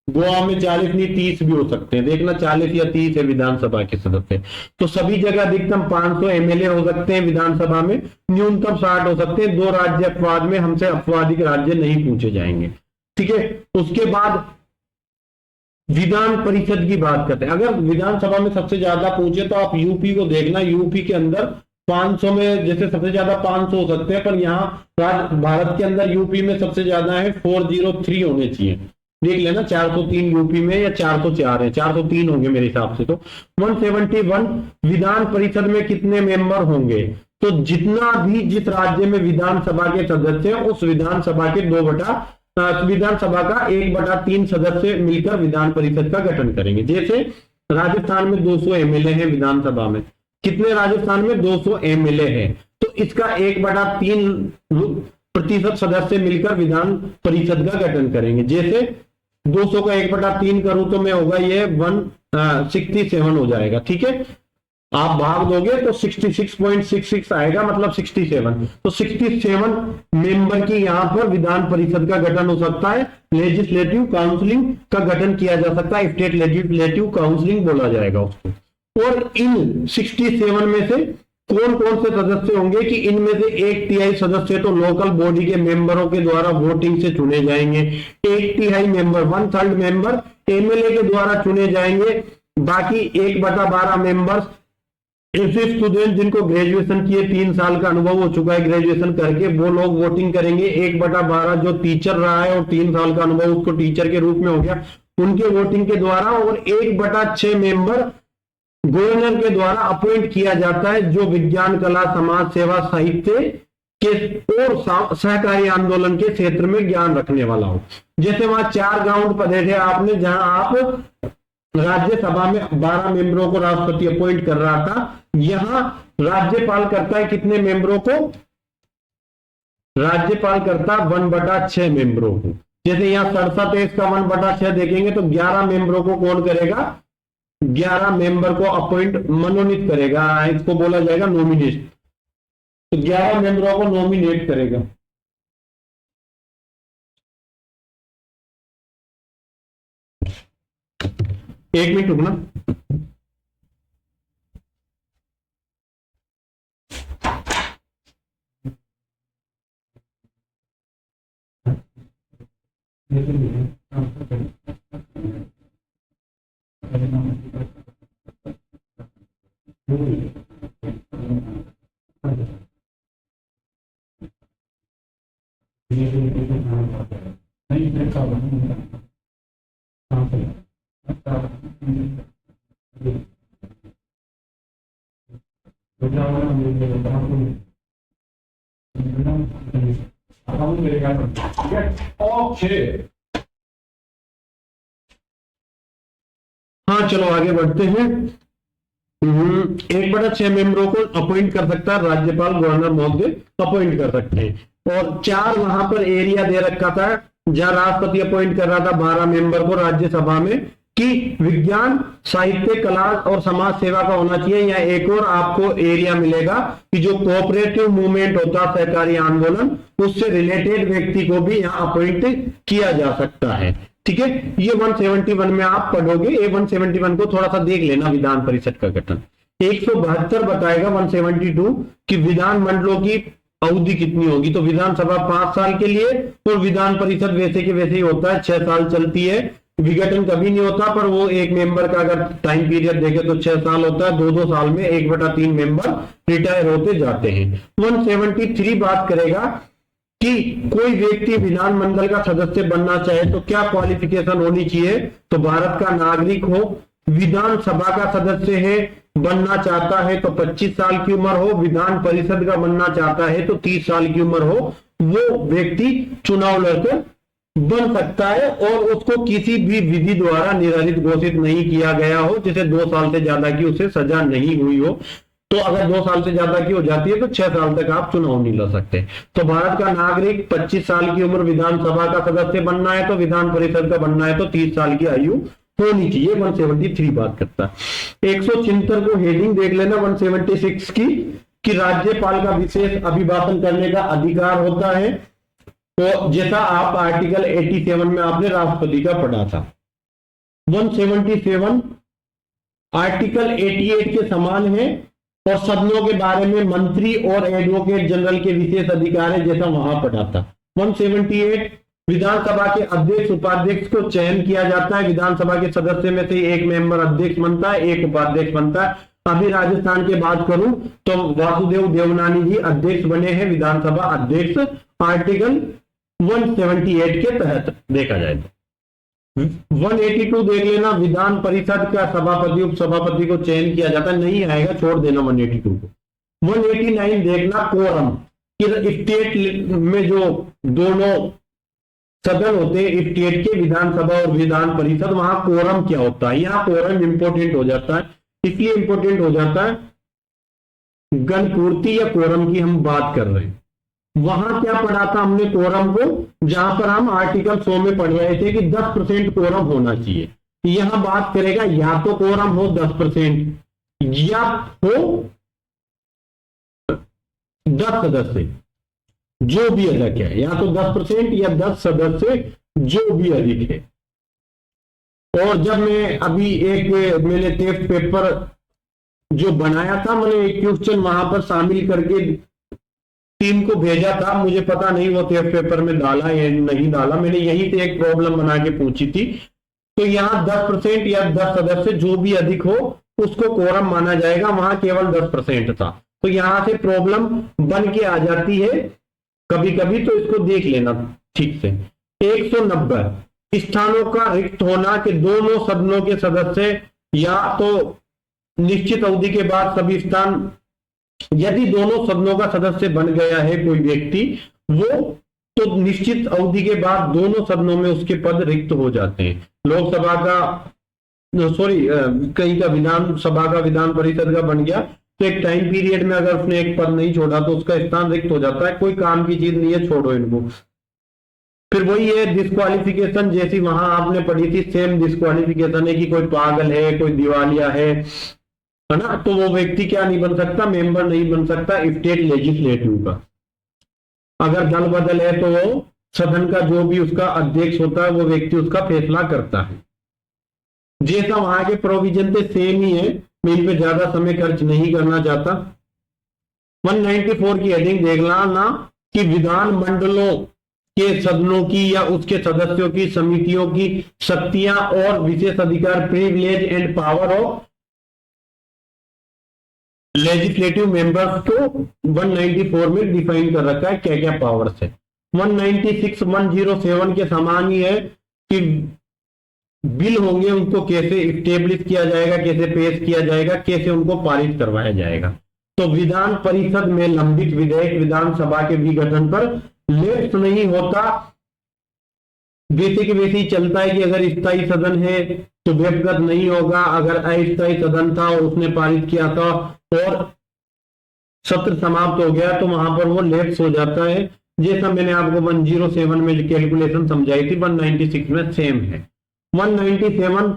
गोवा में 40 नहीं 30 भी हो सकते हैं, देखना 40 या 30 है विधानसभा के सदस्य। तो सभी जगह अधिकतम 500 MLA हो सकते हैं विधानसभा में, न्यूनतम 60 हो सकते हैं। 2 राज्य अपवाद में, हमसे अपवादिक राज्य नहीं पूछे जाएंगे, ठीक है। उसके बाद विधान परिषद की बात करते हैं। अगर विधानसभा में सबसे ज्यादा पूछे तो आप यूपी को देखना, यूपी के अंदर 500 में जैसे सबसे ज्यादा 500 हो सकते हैं, पर यहाँ भारत के अंदर यूपी में सबसे ज्यादा है 403 होने चाहिए। देख लेना 403 यूपी में, या 404 है, 403 होंगे मेरे हिसाब से। तो 171 विधान परिषद में कितने मेंबर होंगे? तो जितना भी जिस राज्य में विधानसभा के सदस्य हैं, उस विधानसभा के विधानसभा का 1/3 सदस्य मिलकर विधान परिषद का गठन करेंगे। जैसे राजस्थान में 200 MLA है विधानसभा में, कितने राजस्थान में? 200 MLA है, तो इसका 1/3% सदस्य मिलकर विधान परिषद का गठन करेंगे। जैसे 200 का 1/3 करूं तो मैं होगा ये 167 हो जाएगा, ठीक है। आप भाग दोगे तो 66.66 आएगा, मतलब 67। तो 67 मेंबर की यहां पर विधान परिषद का गठन हो सकता है। लेजिस्लेटिव काउंसिलिंग का गठन किया जा सकता है, स्टेट लेजिस्लेटिव काउंसिलिंग बोला जाएगा उसको। और इन 67 में से कौन कौन से सदस्य होंगे कि इनमें से 1/3 सदस्य तो लोकल बॉडी के मेंबरों के द्वारा वोटिंग से चुने जाएंगे, 1/3 मेंबर 1/3 मेंबर MLA के द्वारा चुने जाएंगे, बाकी 1/12 मेंबर्स ऐसे स्टूडेंट जिनको ग्रेजुएशन किए 3 साल का अनुभव हो चुका है ग्रेजुएशन करके, वो लोग वोटिंग करेंगे। 1/12 जो टीचर रहा है और 3 साल का अनुभव उसको टीचर के रूप में हो गया, उनके वोटिंग के द्वारा, और 1/6 मेंबर गवर्नर के द्वारा अपॉइंट किया जाता है, जो विज्ञान, कला, समाज सेवा, साहित्य के और सहकारी आंदोलन के क्षेत्र में ज्ञान रखने वाला हो। जैसे वहां 4 ग्राउंड पढ़े थे आपने, जहां आप राज्यसभा में 12 मेंबरों को राष्ट्रपति अपॉइंट कर रहा था, यहां राज्यपाल करता है कितने मेंबरों को? राज्यपाल करता 1/6 मेंबरों को। जैसे यहाँ 67 है, इसका 1/6 देखेंगे तो 11 मेंबरों को कौन करेगा? 11 मेंबर को अपॉइंट, मनोनीत करेगा, इसको बोला जाएगा नॉमिनेट। तो 11 मेंबरों को नॉमिनेट करेगा। एक मिनट रुकना। हाँ चलो आगे बढ़ते हैं। 1/6 मेंबरों को अपॉइंट कर सकता है राज्यपाल, गवर्नर महोदय अपॉइंट कर सकते हैं। और 4 वहां पर एरिया दे रखा था, जहां राष्ट्रपति अपॉइंट कर रहा था 12 मेंबर को राज्यसभा में, कि विज्ञान, साहित्य, कला और समाज सेवा का होना चाहिए। या एक और आपको एरिया मिलेगा कि जो कोऑपरेटिव मूवमेंट होता है, सहकारी आंदोलन, उससे रिलेटेड व्यक्ति को भी यहाँ अपॉइंट किया जा सकता है। ठीक है, ये 171 में आप पढ़ोगे। ये 171 को थोड़ा सा देख लेना, विधान परिषद का गठन। 172 बताएगा 172 कि विधान मंडलों की अवधि कितनी होगी। तो विधानसभा 5 साल के लिए, और विधान परिषद वैसे के वैसे ही होता है, 6 साल चलती है। विघटन कभी नहीं होता, पर वो एक मेंबर का अगर टाइम पीरियड देखे तो 6 साल होता है। 2-2 साल में 1/3 मेंबर रिटायर होते जाते हैं। 173 बात करेगा कि कोई व्यक्ति विधानमंडल का सदस्य बनना चाहे तो क्या क्वालिफिकेशन होनी चाहिए। तो भारत का नागरिक हो, विधानसभा का सदस्य है, बनना चाहता है तो 25 साल की उम्र हो, विधान परिषद का बनना चाहता है तो 30 साल की उम्र हो, वो व्यक्ति चुनाव लड़कर बन सकता है, और उसको किसी भी विधि द्वारा निराधित घोषित नहीं किया गया हो, जैसे 2 साल से ज्यादा की उसे सजा नहीं हुई हो। तो अगर 2 साल से ज्यादा की हो जाती है तो 6 साल तक आप चुनाव नहीं लड़ सकते। तो भारत का नागरिक 25 साल की उम्र, विधानसभा का सदस्य बनना है तो, विधान परिषद का बनना है तो 30 साल की आयु होनी चाहिए। 173 बात करता है। 176 को हेडिंग देख लेना 176 की, कि राज्यपाल का विशेष अभिभाषण करने का अधिकार होता है। तो जैसा आप आर्टिकल 87 में आपने राष्ट्रपति का पढ़ा था। 177 आर्टिकल 88 के समान है, और सदनों के बारे में मंत्री और एडवोकेट जनरल के विशेष अधिकार है, जैसा वहां पढ़ा था। 178 विधानसभा के अध्यक्ष उपाध्यक्ष को चयन किया जाता है। विधानसभा के सदस्य में से एक मेंबर अध्यक्ष बनता है, एक उपाध्यक्ष बनता है। अभी राजस्थान की बात करूं तो वासुदेव देवनानी जी अध्यक्ष बने हैं, विधानसभा अध्यक्ष, आर्टिकल 178 के तहत देखा जाए तो। 182 देख लेना, विधान परिषद का सभापति उप सभापति को चयन किया जाता है। नहीं आएगा, छोड़ देना 182 को। 189 देखना, कोरम, कि स्टेट में जो दोनों सदन होते हैं, स्टेट के विधानसभा और विधान परिषद, वहां कोरम क्या होता है। यहाँ कोरम इंपोर्टेंट हो जाता है, इसलिए इंपोर्टेंट हो जाता है, गणपूर्ति या कोरम की हम बात कर रहे हैं। वहां क्या पढ़ा था हमने कोरम को, जहां पर हम आर्टिकल 100 में पढ़ रहे थे कि 10% कोरम होना चाहिए। यहां बात करेगा या तो कोरम हो 10% या हो 10 सदस्य, जो भी अधिक है, या तो 10% या 10 सदस्य, जो भी अधिक है। और जब मैं अभी मैंने टेस्ट पेपर जो बनाया था, मैंने एक क्वेश्चन वहां पर शामिल करके टीम को भेजा था, मुझे पता नहीं वो टेस्ट पेपर में डाला या नहीं डाला, मैंने यहीं से एक प्रॉब्लम बना के पूछी थी। तो यहाँ 10% या 10 सदस्य जो भी अधिक हो उसको कोरम माना जाएगा, वहां केवल 10% था। तो यहां से प्रॉब्लम बन के आ जाती है कभी कभी, तो इसको देख लेना ठीक से। 190 स्थानों का रिक्त होना कि दोनों सदनों के सदस्य या तो निश्चित अवधि के बाद सभी स्थान, यदि दोनों सदनों का सदस्य बन गया है कोई व्यक्ति वो, तो निश्चित अवधि के बाद दोनों सदनों में उसके पद रिक्त हो जाते हैं। लोकसभा का कहीं का विधानसभा का, विधान परिषद का बन गया तो एक टाइम पीरियड में अगर उसने एक पद नहीं छोड़ा तो उसका स्थान रिक्त हो जाता है। कोई काम की चीज नहीं है, छोड़ो इनको। फिर वही है डिस्क्वालिफिकेशन, जैसी वहां आपने पढ़ी थी, सेम डिस्क्वालिफिकेशन है कि कोई पागल है, कोई दिवालिया है ना, तो वो व्यक्ति क्या नहीं बन सकता, मेंबर नहीं बन सकता स्टेट लेजिस्लेटिव का। अगर दल बदल है तो वो सदन का जो भी उसका अध्यक्ष होता है वो व्यक्ति उसका फैसला करता है। जैसा वहां के प्रोविजन थे सेम ही है, मैं इन पे ज्यादा समय खर्च नहीं करना चाहता। 194 की हेडिंग देख ना कि विधान मंडलों के सदनों की या उसके सदस्यों की समितियों की शक्तियां और विशेष अधिकार, privilege and power of legislative members को 194 में डिफाइन कर रखा है, क्या क्या पावर्स है। 196 107 के समान ही है कि बिल होंगे उनको कैसे स्टेब्लिश किया जाएगा, कैसे पेश किया जाएगा, कैसे उनको पारित करवाया जाएगा। तो विधान परिषद में लंबित विधेयक विधानसभा के विघटन पर लेप्स नहीं होता, वैसे के वैसे ही चलता है कि अगर स्थायी सदन है तो व्यक्तिगत नहीं होगा, अगर अस्थायी सदन था और उसने पारित किया था और सत्र समाप्त हो गया तो वहां पर वो लेप्स हो जाता है। जैसा मैंने आपको 107 में कैलकुलेशन समझाई थी, 196 में सेम है। 197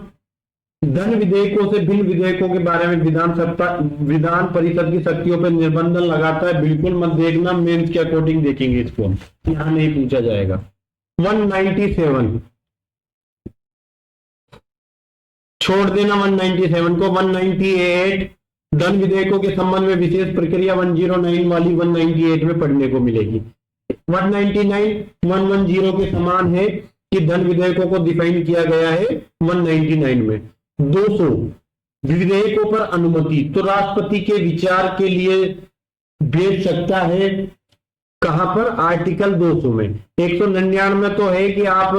धन विधेयकों से बिल विधेयकों के बारे में विधान परिषद की शक्तियों पर निर्बंधन लगाता है। बिल्कुल मत देखना, मेंस के अकॉर्डिंग देखेंगे इसको, यहां नहीं पूछा जाएगा। 197 छोड़ देना 197 को। 198 धन विधेयकों के संबंध में विशेष प्रक्रिया 109 वाली 198 में पढ़ने को मिलेगी। 199 110 के समान है कि धन विधेयकों को डिफाइन किया गया है 199 में। 200 विधेयकों पर अनुमति तो राष्ट्रपति के विचार के लिए भेज सकता है, कहां पर, आर्टिकल 200 में। 199 तो है कि आप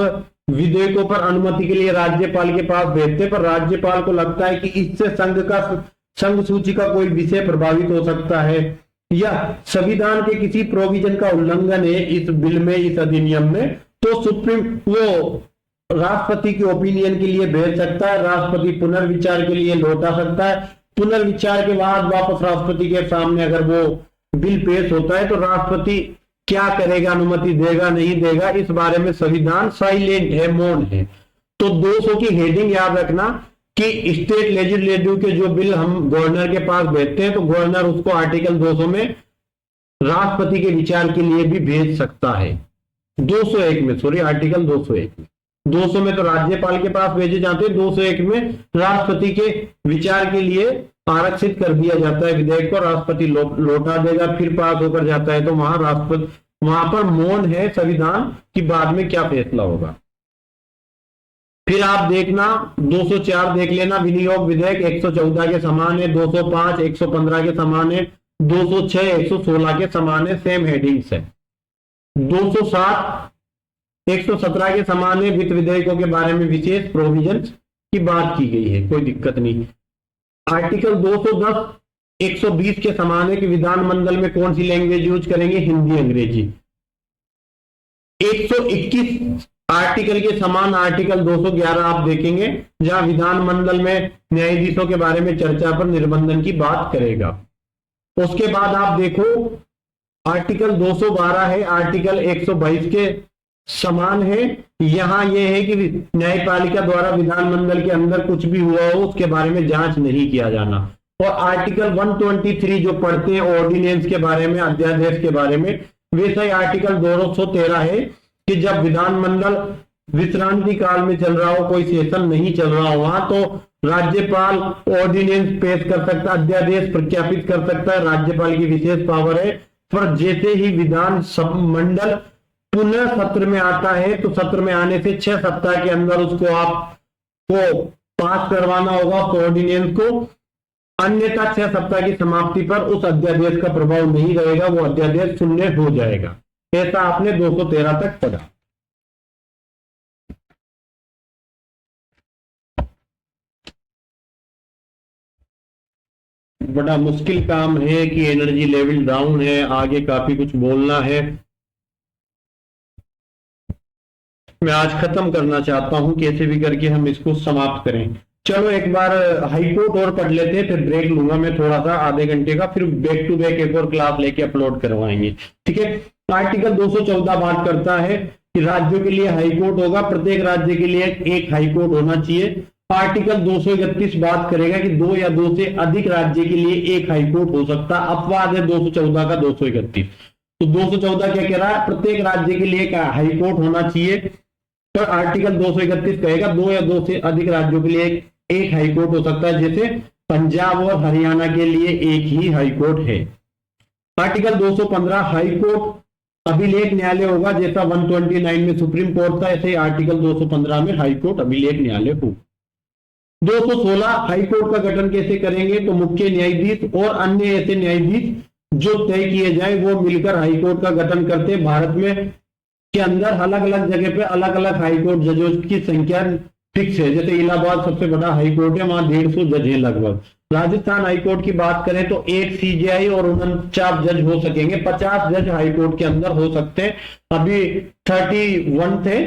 विधेयकों पर अनुमति के लिए राज्यपाल के पास भेजते, पर राज्यपाल को लगता है कि इससे संघ सूची का कोई विषय प्रभावित हो सकता है या संविधान के किसी प्रोविजन का उल्लंघन है इस बिल में, इस अधिनियम में, तो सुप्रीम वो राष्ट्रपति के ओपिनियन के लिए भेज सकता है। राष्ट्रपति पुनर्विचार के लिए लौटा सकता है। पुनर्विचार के बाद वापस राष्ट्रपति के सामने अगर वो बिल पेश होता है तो राष्ट्रपति क्या करेगा, अनुमति देगा नहीं देगा, इस बारे में संविधान साइलेंट है, मौन है। तो 200 की हेडिंग याद रखना कि स्टेट लेजिस्लेटिव के जो बिल हम गवर्नर के पास भेजते हैं तो गवर्नर उसको आर्टिकल 200 में राष्ट्रपति के विचार के लिए भी भेज सकता है। 201 में, सॉरी, आर्टिकल 201 में। 200 में तो राज्यपाल के पास भेजे जाते हैं, 201 में राष्ट्रपति के विचार के लिए आरक्षित कर दिया जाता है विधेयक को, राष्ट्रपति लौटा देगा, फिर पास होकर जाता है तो वहां राष्ट्रपति, वहां पर मौन है संविधान की बाद में क्या फैसला होगा। फिर आप देखना 204 देख लेना, विनियोग विधेयक 114 के समान है, 205 115 के समान है, 206 116 के समान है, सेम हेडिंग्स है। 207 117 के समान है, वित्त विधेयकों के बारे में विशेष प्रोविजन की बात की गई है, कोई दिक्कत नहीं। आर्टिकल 210 120 के समान है कि विधानमंडल में कौन सी लैंग्वेज यूज करेंगे, हिंदी अंग्रेजी। 121 आर्टिकल के समान आर्टिकल 211 आप देखेंगे जहां विधानमंडल में न्यायाधीशों के बारे में चर्चा पर निर्बंधन की बात करेगा। उसके बाद आप देखो आर्टिकल 212 है, आर्टिकल 122 के समान है। यहां यह है कि न्यायपालिका द्वारा विधानमंडल के अंदर कुछ भी हुआ हो उसके बारे में जांच नहीं किया जाना। और आर्टिकल 123 जो पढ़ते हैं ऑर्डिनेंस के बारे में, अध्यादेश के बारे में, वैसा ही आर्टिकल 213 है कि जब विधानमंडल विश्रांति काल में चल रहा हो, कोई सेशन नहीं चल रहा हो वहां, तो राज्यपाल ऑर्डिनेंस पेश कर सकता है, अध्यादेश प्रख्यापित कर सकता है, राज्यपाल की विशेष पावर है। पर जैसे ही विधान मंडल पुनः सत्र में आता है तो सत्र में आने से 6 सप्ताह के अंदर उसको आपको पास करवाना होगा ऑर्डिनेंस को। अन्यथा 6 सप्ताह की समाप्ति पर उस अध्यादेश का प्रभाव नहीं रहेगा, वो अध्यादेश शून्य हो जाएगा। ऐसा आपने 213 तक पढ़ा। बड़ा मुश्किल काम है कि एनर्जी लेवल डाउन है, आगे काफी कुछ बोलना है। मैं आज खत्म करना चाहता हूं, कैसे भी करके हम इसको समाप्त करें। चलो एक बार हाईकोर्ट और पढ़ लेते हैं, फिर ब्रेक लूंगा मैं थोड़ा सा आधे घंटे का, फिर बैक टू बैक एक और क्लास लेके अपलोड करवाएंगे, ठीक है। आर्टिकल 214 बात करता है कि राज्यों के लिए हाईकोर्ट होगा, प्रत्येक राज्य के लिए एक हाईकोर्ट होना चाहिए। आर्टिकल 231 बात करेगा कि 2 या 2 से अधिक राज्य के लिए एक हाईकोर्ट हो सकता है। अपवाद है 214 का 231। तो 214 क्या कह रहा है, प्रत्येक राज्य के लिए एक हाईकोर्ट होना चाहिए। तो आर्टिकल 231 कहेगा 2 या 2 से अधिक राज्यों के लिए एक हाईकोर्ट हो सकता है, जैसे पंजाब और हरियाणा के लिए एक ही हाईकोर्ट है। आर्टिकल 215 हाईकोर्ट अभिलेख न्यायालय होगा, जैसा 129 में सुप्रीम कोर्ट था, ऐसे आर्टिकल 215 में हाईकोर्ट अभिलेख न्यायालय हो। 216 हाईकोर्ट का गठन कैसे करेंगे, तो मुख्य न्यायाधीश और अन्य ऐसे न्यायाधीश जो तय किए जाए वो मिलकर हाईकोर्ट का गठन करते हैं। भारत में के अंदर अलग अलग जगह पे अलग अलग हाईकोर्ट जजों की संख्या फिक्स है, जैसे इलाहाबाद सबसे बड़ा हाईकोर्ट है, वहां 150 जज है लगभग। राजस्थान हाईकोर्ट की बात करें तो एक सीजेआई और 49 जज हो सकेंगे, 50 जज हाईकोर्ट के अंदर हो सकते हैं। अभी 31 थे,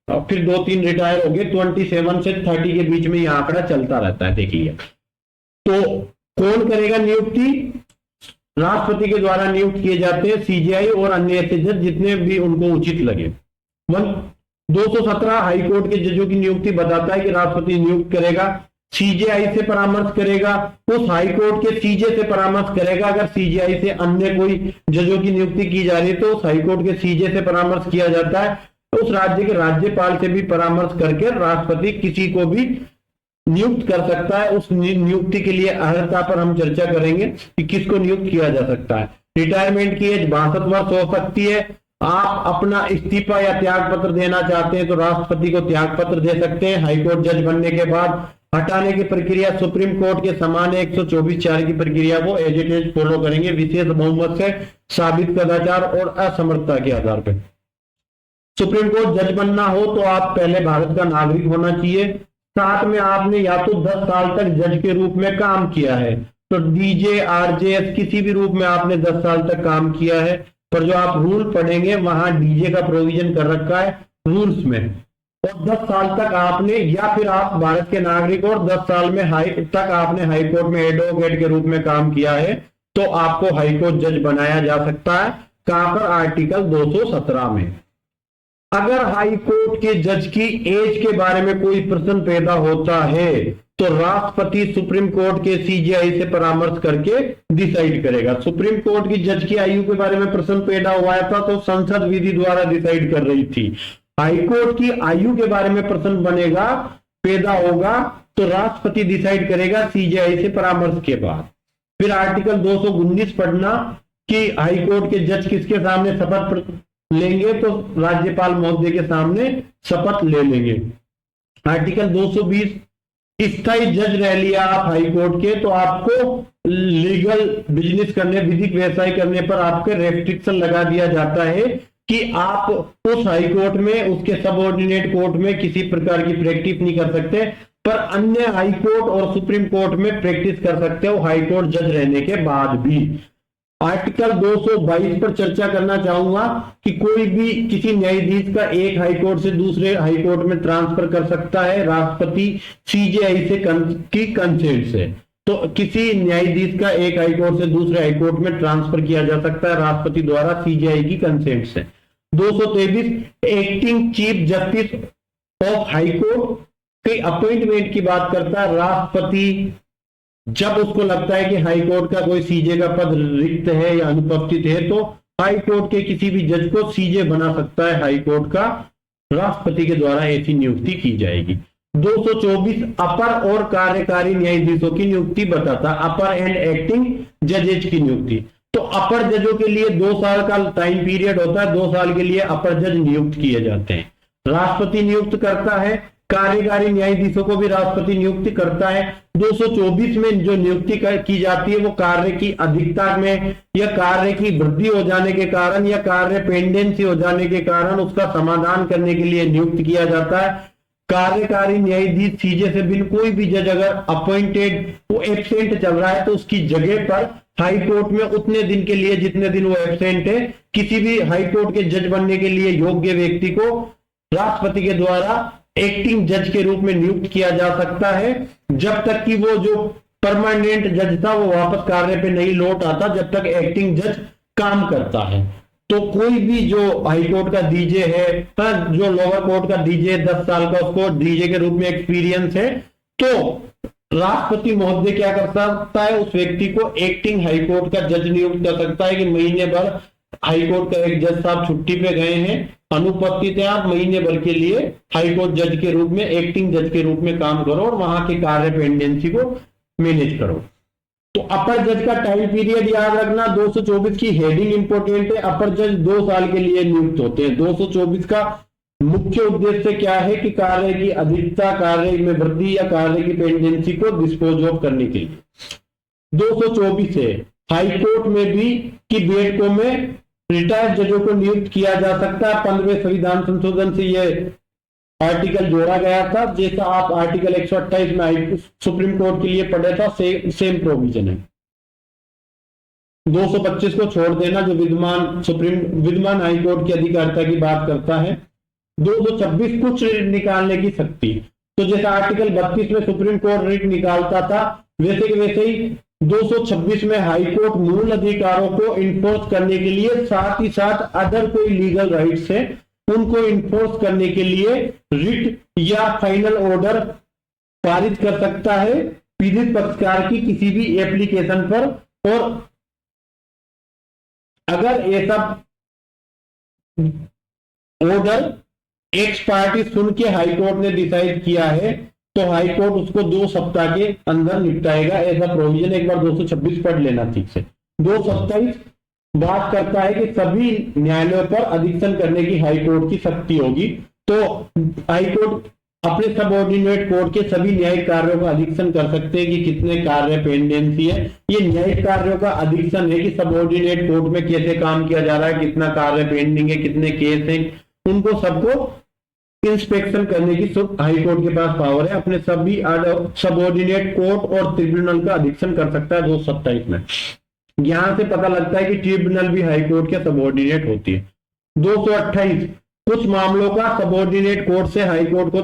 फिर 2-3 रिटायर हो गए, 27 से 30 के बीच में यह आंकड़ा चलता रहता है, देखिए। तो कौन करेगा नियुक्ति, राष्ट्रपति के द्वारा नियुक्त किए जाते हैं सीजेआई और अन्य ऐसे जज जितने भी उनको उचित लगे। 217 हाईकोर्ट के जजों की नियुक्ति बताता है कि राष्ट्रपति नियुक्त करेगा, सीजेआई से परामर्श करेगा, उस हाईकोर्ट के सीजे से परामर्श करेगा। अगर सीजेआई से अन्य कोई जजों की नियुक्ति की जा रही है तो उस हाईकोर्ट के सीजे से परामर्श किया जाता है। उस राज्य के राज्यपाल से भी परामर्श करके राष्ट्रपति किसी को भी नियुक्त कर सकता है। उस नियुक्ति के लिए अर्हता पर हम चर्चा करेंगे कि किसको नियुक्त किया जा सकता है। रिटायरमेंट की एज 62 वर्ष हो सकती है। आप अपना इस्तीफा या त्याग पत्र देना चाहते हैं तो राष्ट्रपति को त्याग पत्र दे सकते हैं। हाईकोर्ट जज बनने के बाद हटाने की प्रक्रिया सुप्रीम कोर्ट के समान है, 124(4) की प्रक्रिया वो एज इट इज फॉलो करेंगे, विशेष बहुमत से साबित कदाचार और असमर्थता के आधार पर। सुप्रीम कोर्ट जज बनना हो तो आप पहले भारत का नागरिक होना चाहिए, साथ में आपने या तो 10 साल तक जज के रूप में काम किया है, तो डीजे आरजेएस किसी भी रूप में आपने 10 साल तक काम किया है। पर जो आप रूल पढ़ेंगे वहां डीजे का प्रोविजन कर रखा है रूल्स में, और 10 साल तक आपने, या फिर आप भारत के नागरिक और 10 साल में तक आपने हाईकोर्ट में एडवोकेट के रूप में काम किया है, तो आपको हाईकोर्ट जज बनाया जा सकता है। कहां पर, आर्टिकल 217 में। अगर हाईकोर्ट के जज की एज के बारे में कोई प्रश्न पैदा होता है तो राष्ट्रपति सुप्रीम कोर्ट के सीजेआई से परामर्श करके डिसाइड करेगा। सुप्रीम कोर्ट की जज की आयु के बारे में प्रश्न पैदा हुआ था तो संसद विधि द्वारा डिसाइड कर रही थी। हाईकोर्ट की आयु के बारे में प्रश्न बनेगा, पैदा होगा, तो राष्ट्रपति डिसाइड करेगा सीजेआई से परामर्श के बाद। फिर आर्टिकल 219 पढ़ना कि हाईकोर्ट के जज किसके सामने शपथ लेंगे, तो राज्यपाल महोदय के सामने शपथ ले लेंगे। आर्टिकल 220 स्थायी जज रह लिया आप हाईकोर्ट के, तो आपको लीगल बिजनेस करने, विधिक व्यवसाय करने पर आपके रेस्ट्रिक्शन लगा दिया जाता है कि आप उस हाईकोर्ट में, उसके सबऑर्डिनेट कोर्ट में किसी प्रकार की प्रैक्टिस नहीं कर सकते, पर अन्य हाईकोर्ट और सुप्रीम कोर्ट में प्रैक्टिस कर सकते हो हाईकोर्ट जज रहने के बाद भी। आर्टिकल 222 पर चर्चा करना चाहूंगा कि कोई भी किसी न्यायाधीश का एक हाईकोर्ट से दूसरे हाईकोर्ट में ट्रांसफर कर सकता है राष्ट्रपति सीजेआई से की कंसेंट से। तो किसी न्यायाधीश का एक हाईकोर्ट से दूसरे हाईकोर्ट में ट्रांसफर किया जा सकता है राष्ट्रपति द्वारा सीजेआई की कंसेंट से। 223 acting chief justice of high court के अपॉइंटमेंट की बात करता है। राष्ट्रपति जब उसको लगता है कि हाईकोर्ट का कोई सीजे का पद रिक्त है या अनुपस्थित है तो हाईकोर्ट के किसी भी जज को सीजे बना सकता है हाईकोर्ट का, राष्ट्रपति के द्वारा ऐसी नियुक्ति की जाएगी। 224 अपर और कार्यकारी न्यायाधीशों की नियुक्ति बताता, अपर एंड एक्टिंग जजेज की नियुक्ति। तो अपर जजों के लिए 2 साल का टाइम पीरियड होता है, 2 साल के लिए अपर जज नियुक्त किए जाते हैं। राष्ट्रपति नियुक्त करता है, कार्यकारी न्यायाधीशों को भी राष्ट्रपति नियुक्ति करता है। 224 में जो नियुक्ति की जाती है वो कार्य की अधिकता में या कार्य की वृद्धि हो जाने के कारण या कार्य पेंडेंसी हो जाने के कारण उसका समाधान करने के लिए नियुक्त किया जाता है। कार्यकारी न्यायाधीश सीजे से बिन कोई भी जज अगर अपॉइंटेड वो एब्सेंट चल रहा है तो उसकी जगह पर हाई कोर्ट में उतने दिन के लिए जितने दिन वो एब्सेंट है किसी भी हाई कोर्ट के जज बनने के लिए योग्य व्यक्ति को राष्ट्रपति के द्वारा एक्टिंग जज के रूप में नियुक्त किया जा सकता है, जब तक कि वो जो परमानेंट जज था वो वापस कार्य पे नहीं लौट आता, जब तक एक्टिंग जज काम करता है। तो कोई भी जो हाई कोर्ट का डीजे है, जो लोअर कोर्ट का डीजे 10 साल का उसको डीजे के रूप में एक्सपीरियंस है, तो राष्ट्रपति महोदय क्या कर सकता है, उस व्यक्ति को एक्टिंग हाई कोर्ट का जज नियुक्त कर सकता है कि महीने भर हाई कोर्ट का एक जज साहब छुट्टी पे गए हैं, अनुपस्थित है, आप महीने भर के लिए हाई कोर्ट जज के रूप में एक्टिंग जज के रूप में काम करो और वहां के कार्य पेंडेंसी को मैनेज करो। तो अपर जज का टाइम पीरियड याद रखना, 224 की हेडिंग इंपोर्टेंट है। अपर जज 2 साल के लिए नियुक्त होते हैं। 224 का मुख्य उद्देश्य क्या है कि कार्य की अधिकता, कार्य में वृद्धि या कार्य की पेंडेंसी को डिस्पोज ऑफ करने के लिए। 224 है हाई कोर्ट में भी कि बैठकों में रिटायर्ड जजों को नियुक्त किया जा सकता है। 15वें संविधान संशोधन से यह आर्टिकल जोड़ा गया था, जैसा आप आर्टिकल 128 में सुप्रीम कोर्ट के लिए पढ़े था, सेम प्रोविजन है। 225 को छोड़ देना जो विद्यमान हाई कोर्ट की अधिकारिता की बात करता है। 226 कुछ रिट निकालने की शक्ति, तो जैसा आर्टिकल 32 में सुप्रीम कोर्ट रिट निकालता था वैसे के वैसे ही 226 में हाई कोर्ट मूल अधिकारों को इन्फोर्स करने के लिए साथ ही साथ अदर कोई लीगल राइट्स है उनको इन्फोर्स करने के लिए रिट या फाइनल ऑर्डर पारित कर सकता है पीड़ित पक्षकार की किसी भी एप्लीकेशन पर। और अगर ऐसा ऑर्डर एक्स पार्टी सुन के हाई कोर्ट ने डिसाइड किया है तो हाई कोर्ट उसको 2 सप्ताह के अंदर निपटाएगा। ऐसा प्रोविजन एक बार 226 पढ़ लेना ठीक से। 227 बात करता है कि सभी न्यायालयों पर अधिक्षण करने की हाई कोर्ट की शक्ति होगी। तो हाई कोर्ट अपने सबऑर्डिनेट कोर्ट के सभी न्यायिक कार्यों का अधिक्षण कर सकते हैं कि कितने कार्य पेंडेंसी है। ये न्यायिक कार्यों का अधिक्षण है कि सबऑर्डिनेट कोर्ट में कैसे काम किया जा रहा है, कितना कार्य पेंडिंग है, कितने केस हैं, उनको सबको इंस्पेक्शन करने की हाई कोर्ट के पास पावर है। अपने सभी सबऑर्डिनेट कोर्ट और ट्रिब्यूनल का अधिक्षण कर सकता है 227 में। यहां से पता लगता है कि ट्रिब्यूनल भी हाई कोर्ट के सबऑर्डिनेट होती है। 228 कुछ मामलों का सबऑर्डिनेट कोर्ट से हाई कोर्ट को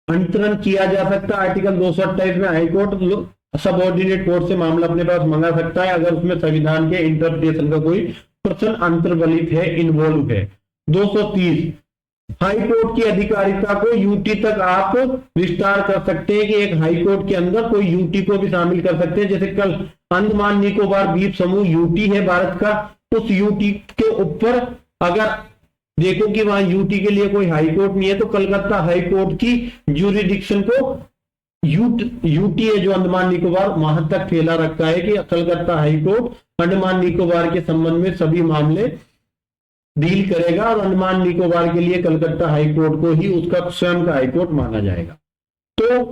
अंतरण किया जा सकता है। आर्टिकल 228 में हाई कोर्ट सबऑर्डिनेट कोर्ट से मामला अपने पास मंगा सकता है अगर उसमें संविधान के इंटरप्रिटेशन का कोई प्रश्न अंतर्वलित है, इन्वॉल्व है। 230 हाई कोर्ट की अधिकारिता को यूटी तक आप विस्तार कर सकते हैं कि एक हाई कोर्ट के अंदर कोई यूटी को भी शामिल कर सकते हैं। जैसे कल अंडमान निकोबार द्वीप समूह यूटी है भारत का, उस यूटी के ऊपर अगर देखो कि वहां यूटी के लिए कोई हाई कोर्ट नहीं है तो कलकत्ता हाई कोर्ट की ज्यूरिडिक्शन को यूटी है जो अंडमान निकोबार वहां तक फैला रखा है कि कलकत्ता हाई कोर्ट अंडमान निकोबार के संबंध में सभी मामले डील करेगा और अंडमान निकोबार के लिए कलकत्ता हाई कोर्ट को ही उसका स्वयं का हाई कोर्ट माना जाएगा। तो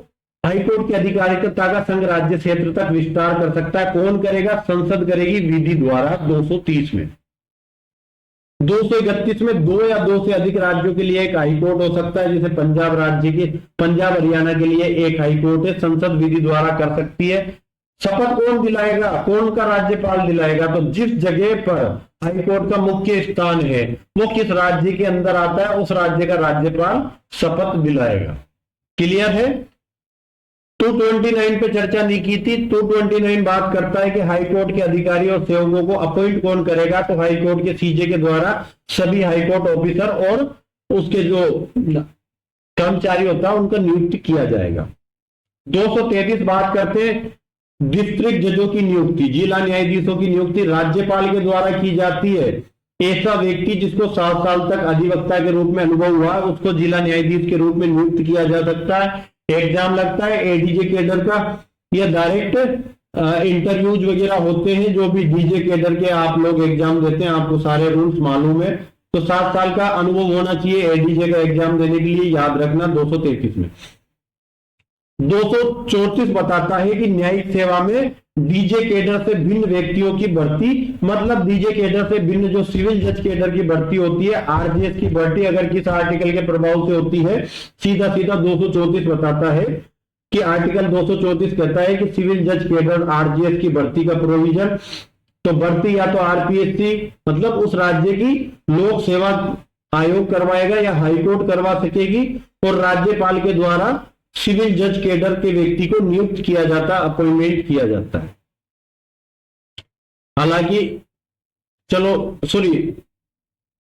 हाई कोर्ट की अधिकारिता का संघ राज्य क्षेत्र तक विस्तार कर सकता है। कौन करेगा? संसद करेगी विधि द्वारा 230 में। 231 में 2 या 2 से अधिक राज्यों के लिए एक हाई कोर्ट हो सकता है। जैसे पंजाब हरियाणा के लिए एक हाई कोर्ट है, संसद विधि द्वारा कर सकती है। शपथ कौन दिलाएगा? कौन का राज्यपाल दिलाएगा? तो जिस जगह पर हाई कोर्ट का मुख्य स्थान है वो किस राज्य के अंदर आता है उस राज्य का राज्यपाल शपथ दिलाएगा। क्लियर है? 229 पे चर्चा नहीं की थी। 229 बात करता है कि हाई कोर्ट के अधिकारी और सेवकों को अपॉइंट कौन करेगा, तो हाई कोर्ट के सीजे के द्वारा सभी हाई कोर्ट ऑफिसर और उसके जो कर्मचारी होता है उनका नियुक्ति किया जाएगा। 233 बात करते हैं डिस्ट्रिक्ट जजों की नियुक्ति, जिला न्यायाधीशों की नियुक्ति राज्यपाल के द्वारा की जाती है। ऐसा व्यक्ति जिसको 7 साल तक अधिवक्ता के रूप में अनुभव हुआ उसको जिला न्यायाधीश के रूप में नियुक्त किया जा सकता है। एग्जाम लगता है एडीजे कैडर का या डायरेक्ट इंटरव्यूज वगैरह होते हैं। जो भी डीजे कैडर के आप लोग एग्जाम देते हैं आपको सारे रूल्स मालूम है। तो 7 साल का अनुभव होना चाहिए एडीजे का एग्जाम देने के लिए, याद रखना 233 में। 234 बताता है कि न्यायिक सेवा में डीजे केडर से भिन्न व्यक्तियों की भर्ती, मतलब डीजे केडर से भिन्न जो सिविल जज केडर की भर्ती होती है, आरजीएस की भर्ती अगर किस आर्टिकल के प्रभाव से होती है, सीधा सीधा 234 बताता है कि आर्टिकल 234 कहता है कि सिविल जज केडर आरजीएस की भर्ती का प्रोविजन, तो भर्ती या तो आरपीएससी मतलब उस राज्य की लोक सेवा आयोग करवाएगा या हाईकोर्ट करवा सकेगी, और राज्यपाल के द्वारा सिविल जज केडर के व्यक्ति को नियुक्त किया जाता, अपॉइंटमेंट किया जाता है। हालांकि चलो सॉरी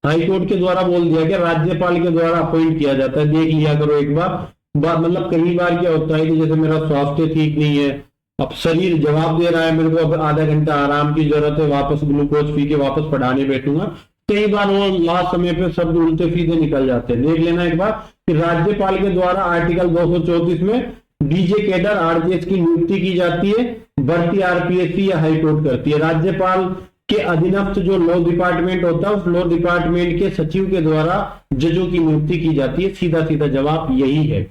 हाईकोर्ट के द्वारा बोल दिया कि राज्यपाल के द्वारा अपॉइंट किया जाता है, देख लिया करो एक बार। मतलब कई बार क्या होता है कि जैसे मेरा स्वास्थ्य ठीक नहीं है, अब शरीर जवाब दे रहा है मेरे को, अब आधा घंटा आराम की जरूरत है, वापस ग्लूकोज पी के वापस पढ़ाने बैठूंगा, कई बार वो लास्ट समय पे शब्द उल्टे सीधे निकल जाते हैं। देख लेना एक बार कि राज्यपाल के द्वारा आर्टिकल 234 में डीजे केडर आरजीएस की नियुक्ति की जाती है, भर्ती आरपीएससी या हाईकोर्ट करती है। राज्यपाल के अधीनस्थ जो लॉ डिपार्टमेंट होता है, उस लॉ डिपार्टमेंट के सचिव के द्वारा जजों की नियुक्ति की जाती है। सीधा सीधा जवाब यही है।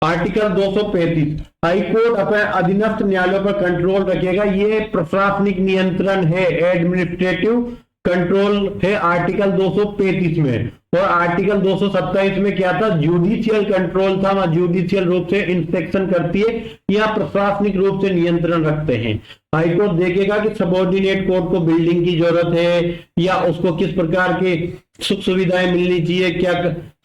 आर्टिकल 235 हाईकोर्ट अपने अधीनस्थ न्यायालयों पर कंट्रोल रखेगा, ये प्रशासनिक नियंत्रण है, एडमिनिस्ट्रेटिव कंट्रोल है आर्टिकल 235 में। और आर्टिकल 227 में क्या था, जुडिशियल कंट्रोल था, वहां जुडिशियल रूप से इंस्पेक्शन करती है या प्रशासनिक रूप से नियंत्रण रखते हैं। हाईकोर्ट देखेगा कि सबऑर्डिनेट कोर्ट को बिल्डिंग की जरूरत है या उसको किस प्रकार के सुख सुविधाएं मिलनी चाहिए, क्या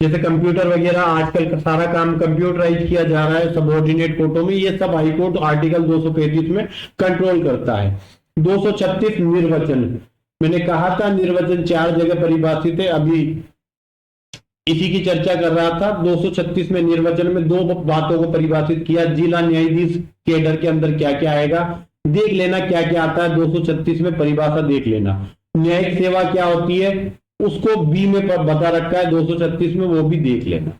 जैसे कंप्यूटर वगैरह आजकल का सारा काम कंप्यूटराइज किया जा रहा है सबऑर्डिनेट कोर्टों में, ये सब हाईकोर्ट आर्टिकल 235 में कंट्रोल करता है। 236 निर्वचन, मैंने कहा था निर्वचन 4 जगह परिभाषित है, अभी इसी की चर्चा कर रहा था। 236 में निर्वचन में 2 बातों को परिभाषित किया, जिला न्यायाधीश केडर के अंदर क्या क्या आएगा, देख लेना क्या क्या आता है 236 में, परिभाषा देख लेना। न्यायिक सेवा क्या होती है उसको बी में बता रखा है 236 में, वो भी देख लेना।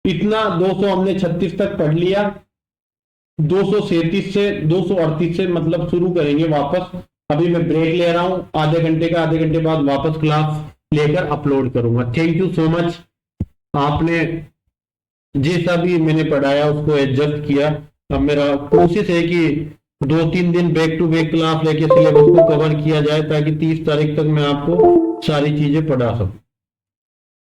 इतना 200 हमने 36 तक पढ़ लिया। 237 से 238 से मतलब शुरू करेंगे वापस। अभी मैं ब्रेक ले रहा हूं आधे घंटे का, आधे घंटे बाद वापस क्लास लेकर अपलोड करूंगा। थैंक यू सो मच, आपने जैसा भी मैंने पढ़ाया उसको एडजस्ट किया। अब मेरा कोशिश है कि 2-3 दिन बैक टू बैक क्लास लेके सिलेबस को कवर किया जाए ताकि 30 तारीख तक मैं आपको सारी चीजें पढ़ा सकूं।